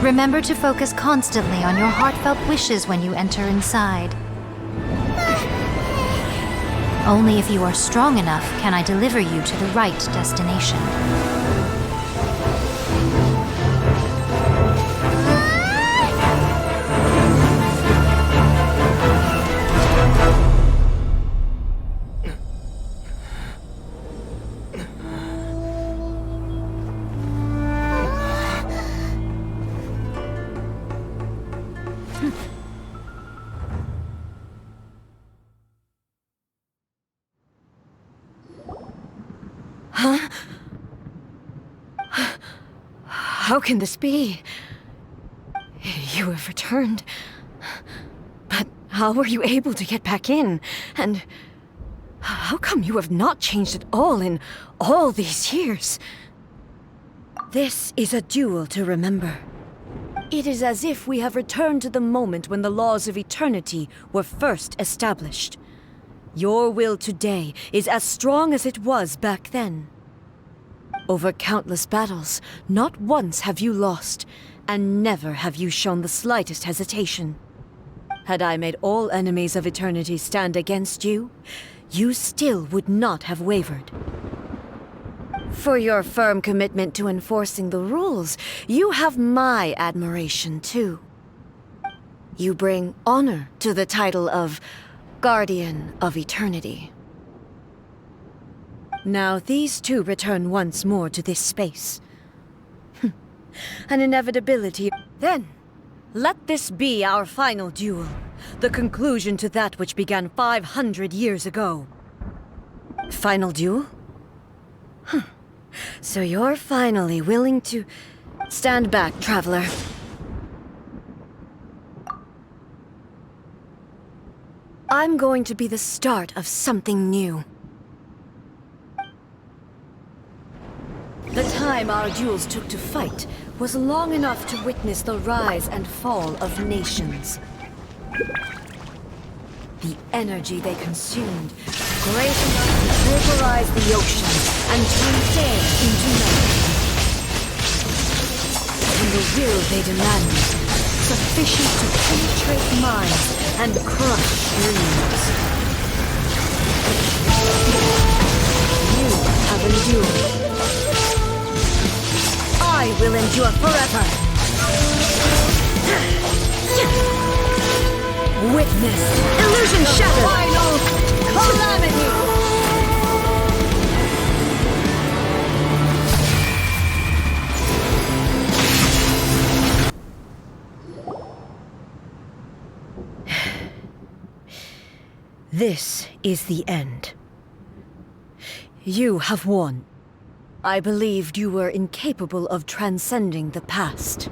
Remember to focus constantly on your heartfelt wishes when you enter inside. Only if you are strong enough can I deliver you to the right destination. How can this be? You have returned. But how were you able to get back in? And how come you have not changed at all in all these years? This is a duel to remember. It is as if we have returned to the moment when the laws of eternity were first established. Your will today is as strong as it was back then. Over countless battles, not once have you lost, and never have you shown the slightest hesitation. Had I made all enemies of eternity stand against you, you still would not have wavered. For your firm commitment to enforcing the rules, you have my admiration too. You bring honor to the title of Guardian of Eternity. Now these two return once more to this space. An inevitability. Then, let this be our final duel. The conclusion to that which began 500 years ago. Final duel? So you're finally willing to... Stand back, traveler. I'm going to be the start of something new. The time our duels took to fight was long enough to witness the rise and fall of nations. The energy they consumed, great enough to vaporize the ocean and turn day into night. And the will they demanded, sufficient to penetrate minds and crush dreams. You have endured. I will endure forever. Witness illusion shattered. Final calamity. This is the end. You have won. I believed you were incapable of transcending the past.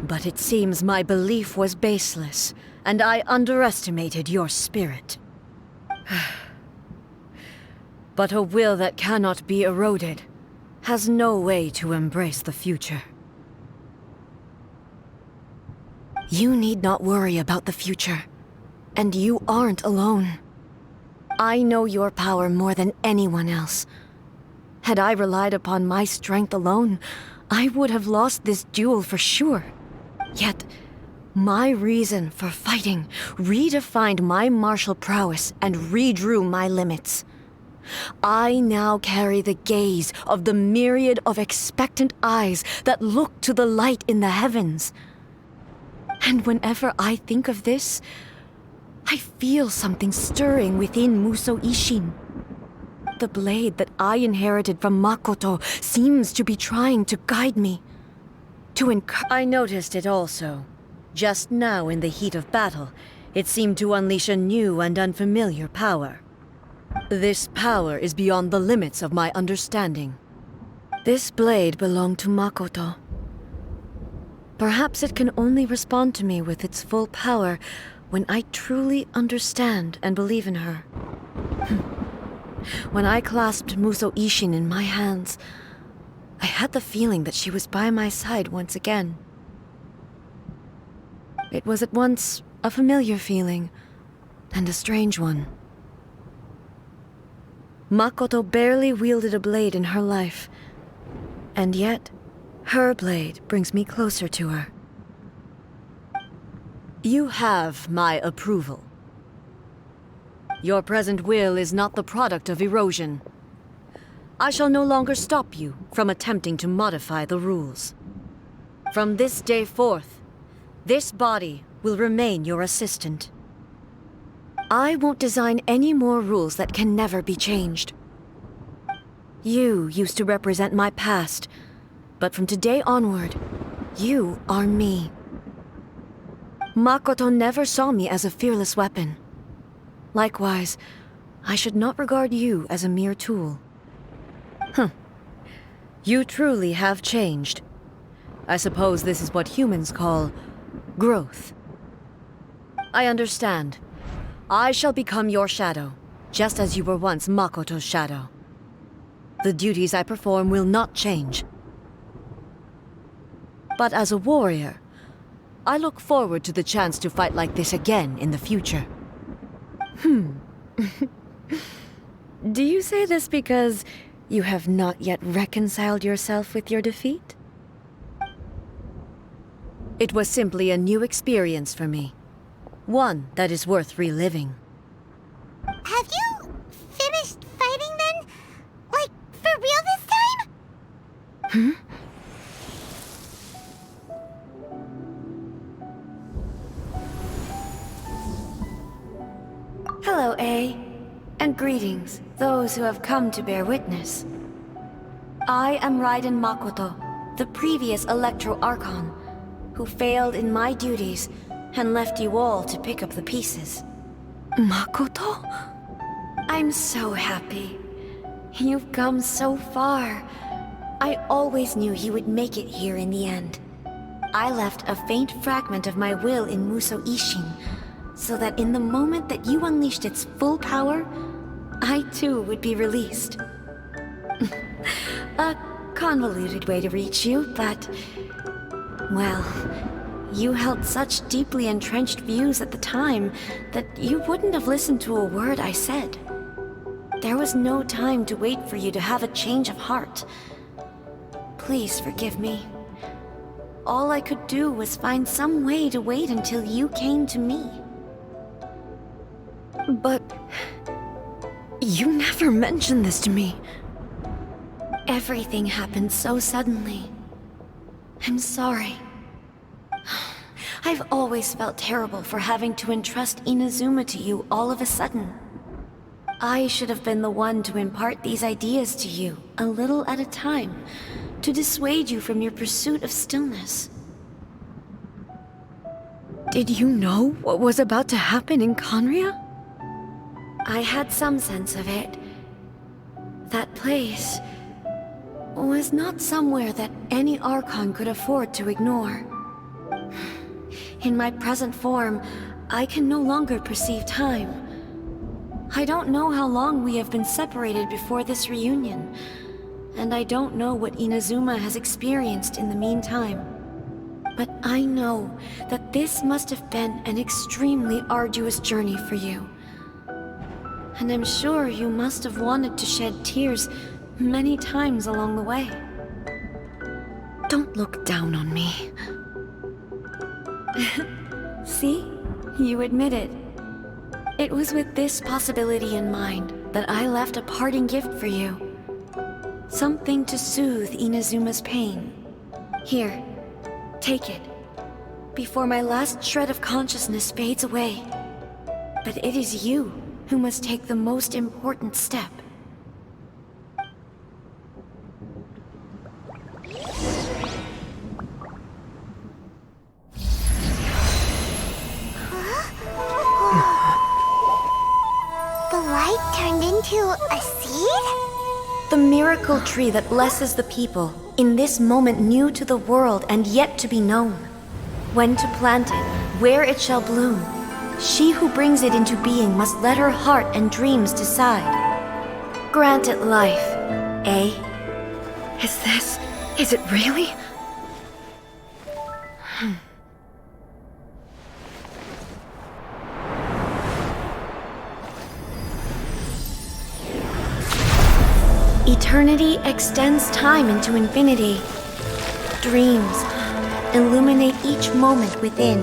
But it seems my belief was baseless, and I underestimated your spirit. But a will that cannot be eroded has no way to embrace the future. You need not worry about the future, and you aren't alone. I know your power more than anyone else. Had I relied upon my strength alone, I would have lost this duel for sure. Yet, my reason for fighting redefined my martial prowess and redrew my limits. I now carry the gaze of the myriad of expectant eyes that look to the light in the heavens. And whenever I think of this, I feel something stirring within Musou Ishin. The blade that I inherited from Makoto seems to be trying to guide me. I noticed it also. Just now in the heat of battle, it seemed to unleash a new and unfamiliar power. This power is beyond the limits of my understanding. This blade belonged to Makoto. Perhaps it can only respond to me with its full power when I truly understand and believe in her. When I clasped Musou Ishin in my hands, I had the feeling that she was by my side once again. It was at once a familiar feeling and a strange one. Makoto barely wielded a blade in her life, and yet her blade brings me closer to her. You have my approval. Your present will is not the product of erosion. I shall no longer stop you from attempting to modify the rules. From this day forth, this body will remain your assistant. I won't design any more rules that can never be changed. You used to represent my past, but from today onward, you are me. Makoto never saw me as a fearless weapon. Likewise, I should not regard you as a mere tool. You truly have changed. I suppose this is what humans call growth. I understand. I shall become your shadow, just as you were once Makoto's shadow. The duties I perform will not change. But as a warrior, I look forward to the chance to fight like this again in the future. Do you say this because you have not yet reconciled yourself with your defeat? It was simply a new experience for me. One that is worth reliving. Have you finished fighting then? Like, for real this time? Hello, A. And greetings, those who have come to bear witness. I am Raiden Makoto, the previous Electro Archon, who failed in my duties and left you all to pick up the pieces. Makoto? I'm so happy. You've come so far. I always knew you would make it here in the end. I left a faint fragment of my will in Musou Ishin, so that in the moment that you unleashed its full power, I too would be released. A convoluted way to reach you, but... well, you held such deeply entrenched views at the time that you wouldn't have listened to a word I said. There was no time to wait for you to have a change of heart. Please forgive me. All I could do was find some way to wait until you came to me. But... you never mentioned this to me. Everything happened so suddenly. I'm sorry. I've always felt terrible for having to entrust Inazuma to you all of a sudden. I should have been the one to impart these ideas to you, a little at a time, to dissuade you from your pursuit of stillness. Did you know what was about to happen in Conria? I had some sense of it. That place was not somewhere that any Archon could afford to ignore. In my present form, I can no longer perceive time. I don't know how long we have been separated before this reunion, and I don't know what Inazuma has experienced in the meantime. But I know that this must have been an extremely arduous journey for you. And I'm sure you must have wanted to shed tears many times along the way. Don't look down on me. See? You admit it. It was with this possibility in mind that I left a parting gift for you. Something to soothe Inazuma's pain. Here, take it, before my last shred of consciousness fades away. But it is you who must take the most important step. The light turned into a seed? The miracle tree that blesses the people, in this moment new to the world and yet to be known. When to plant it, where it shall bloom. She who brings it into being must let her heart and dreams decide. Grant it life, eh? Is it really? Eternity extends time into infinity. Dreams illuminate each moment within.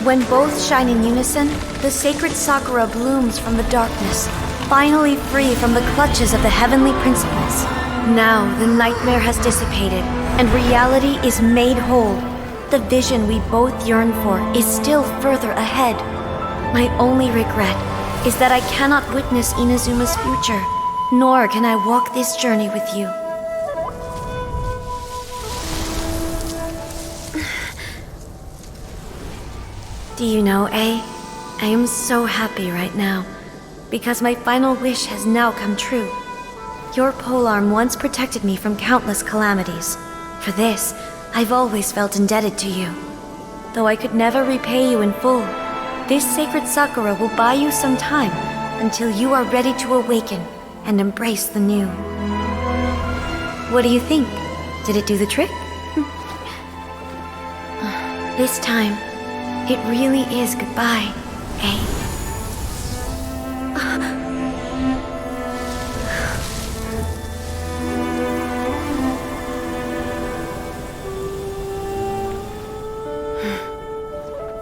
When both shine in unison, the sacred Sakura blooms from the darkness, finally free from the clutches of the heavenly principles. Now the nightmare has dissipated, and reality is made whole. The vision we both yearn for is still further ahead. My only regret is that I cannot witness Inazuma's future, nor can I walk this journey with you. Do you know, I am so happy right now, because my final wish has now come true. Your polearm once protected me from countless calamities. For this, I've always felt indebted to you. Though I could never repay you in full, this sacred Sakura will buy you some time until you are ready to awaken and embrace the new. What do you think? Did it do the trick? This time, it really is goodbye, eh?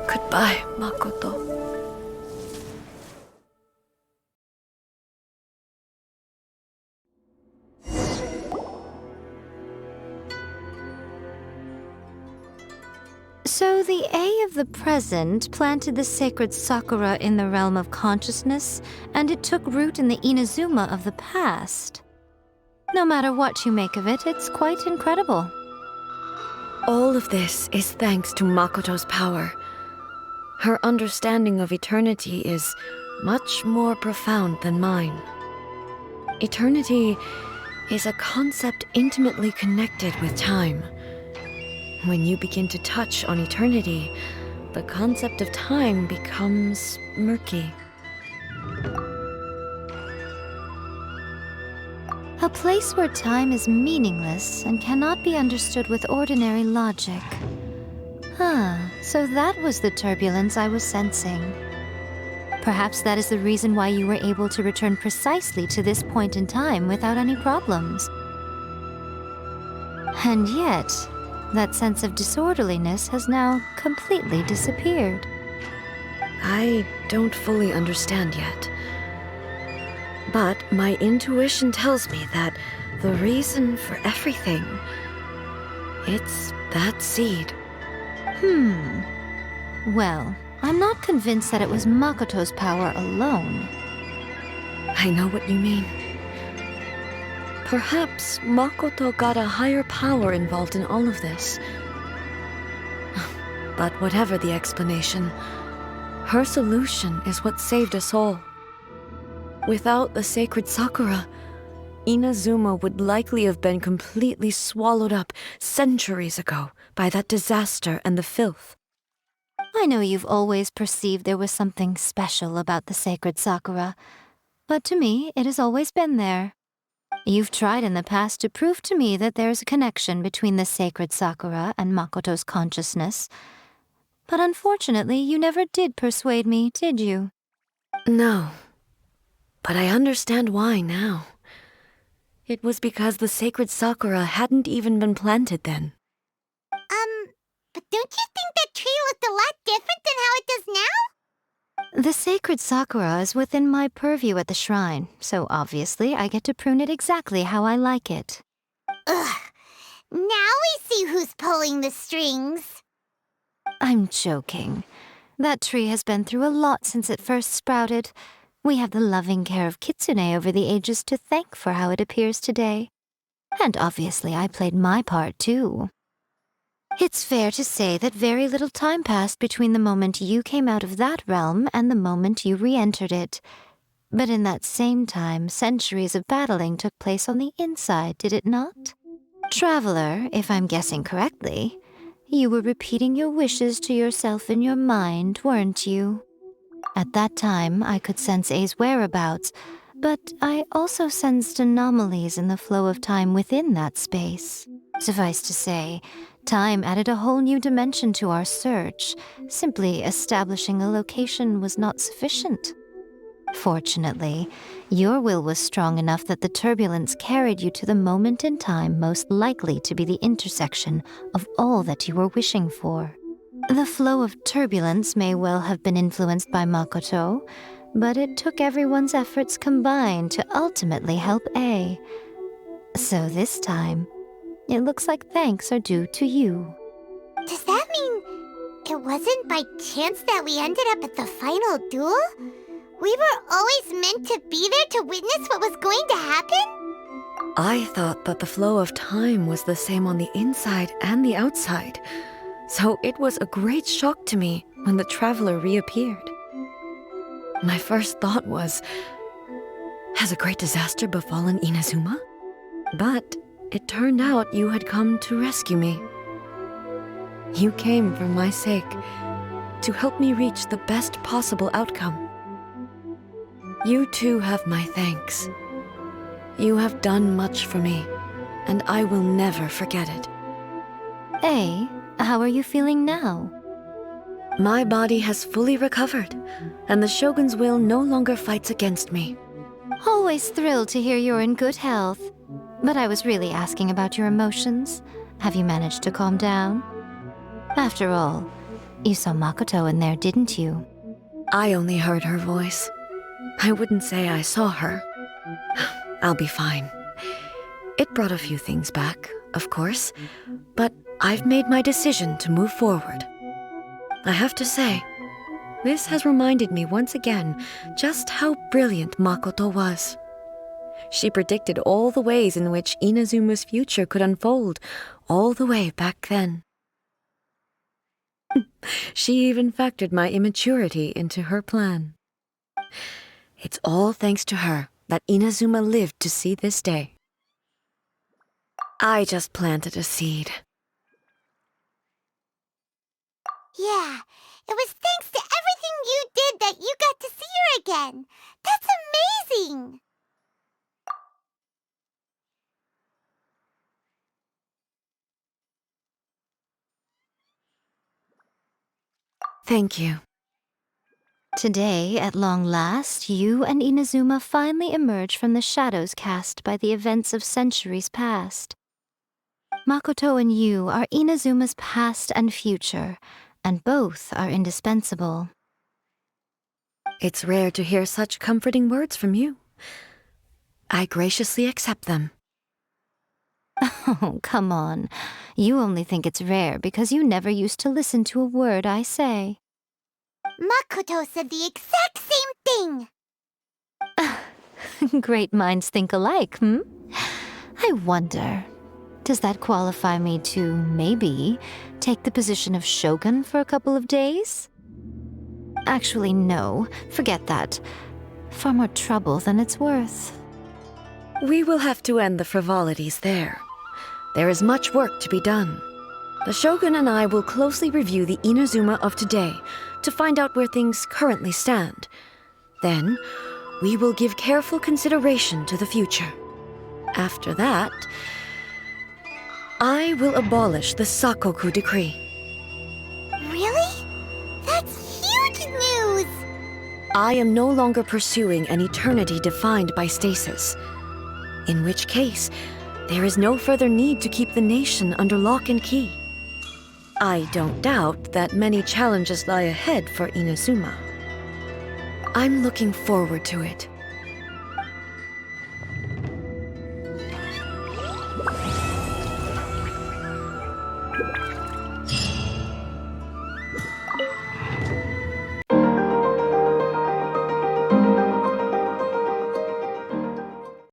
Goodbye, Makoto. So the A of the present planted the sacred Sakura in the realm of consciousness, and it took root in the Inazuma of the past. No matter what you make of it, it's quite incredible. All of this is thanks to Makoto's power. Her understanding of eternity is much more profound than mine. Eternity is a concept intimately connected with time. When you begin to touch on eternity, the concept of time becomes murky. A place where time is meaningless and cannot be understood with ordinary logic. So that was the turbulence I was sensing. Perhaps that is the reason why you were able to return precisely to this point in time without any problems. And yet, that sense of disorderliness has now completely disappeared. I don't fully understand yet. But my intuition tells me that the reason for everything, it's that seed. Well, I'm not convinced that it was Makoto's power alone. I know what you mean. Perhaps Makoto got a higher power involved in all of this. But whatever the explanation, her solution is what saved us all. Without the sacred Sakura, Inazuma would likely have been completely swallowed up centuries ago by that disaster and the filth. I know you've always perceived there was something special about the sacred Sakura, but to me, it has always been there. You've tried in the past to prove to me that there's a connection between the sacred Sakura and Makoto's consciousness. But unfortunately, you never did persuade me, did you? No. But I understand why now. It was because the sacred Sakura hadn't even been planted then. But don't you think that tree looked a lot different than how it does now? The sacred Sakura is within my purview at the shrine, so obviously I get to prune it exactly how I like it. Ugh. Now we see who's pulling the strings. I'm joking. That tree has been through a lot since it first sprouted. We have the loving care of Kitsune over the ages to thank for how it appears today. And obviously I played my part too. It's fair to say that very little time passed between the moment you came out of that realm and the moment you re-entered it. But in that same time, centuries of battling took place on the inside, did it not? Traveler, if I'm guessing correctly, you were repeating your wishes to yourself in your mind, weren't you? At that time, I could sense A's whereabouts, but I also sensed anomalies in the flow of time within that space. Suffice to say, time added a whole new dimension to our search. Simply establishing a location was not sufficient. Fortunately, your will was strong enough that the turbulence carried you to the moment in time most likely to be the intersection of all that you were wishing for. The flow of turbulence may well have been influenced by Makoto, but it took everyone's efforts combined to ultimately help A. So this time, it looks like thanks are due to you. Does that mean it wasn't by chance that we ended up at the final duel? We were always meant to be there to witness what was going to happen? I thought that the flow of time was the same on the inside and the outside, so it was a great shock to me when the traveler reappeared. My first thought was, has a great disaster befallen Inazuma? But it turned out you had come to rescue me. You came for my sake, to help me reach the best possible outcome. You too have my thanks. You have done much for me, and I will never forget it. A, how are you feeling now? My body has fully recovered, and the Shogun's will no longer fights against me. Always thrilled to hear you're in good health. But I was really asking about your emotions. Have you managed to calm down? After all, you saw Makoto in there, didn't you? I only heard her voice. I wouldn't say I saw her. I'll be fine. It brought a few things back, of course, but I've made my decision to move forward. I have to say, this has reminded me once again just how brilliant Makoto was. She predicted all the ways in which Inazuma's future could unfold, all the way back then. She even factored my immaturity into her plan. It's all thanks to her that Inazuma lived to see this day. I just planted a seed. Yeah, it was thanks to everything you did that you got to see her again. That's amazing! Thank you. Today, at long last, you and Inazuma finally emerge from the shadows cast by the events of centuries past. Makoto and you are Inazuma's past and future, and both are indispensable. It's rare to hear such comforting words from you. I graciously accept them. Oh, come on. You only think it's rare because you never used to listen to a word I say. Makoto said the exact same thing! Great minds think alike, hmm? I wonder, does that qualify me to, maybe, take the position of Shogun for a couple of days? Actually, no. Forget that. Far more trouble than it's worth. We will have to end the frivolities there. There is much work to be done. The Shogun and I will closely review the Inazuma of today to find out where things currently stand. Then, we will give careful consideration to the future. After that, I will abolish the Sakoku decree. Really? That's huge news! I am no longer pursuing an eternity defined by stasis. In which case, there is no further need to keep the nation under lock and key. I don't doubt that many challenges lie ahead for Inazuma. I'm looking forward to it.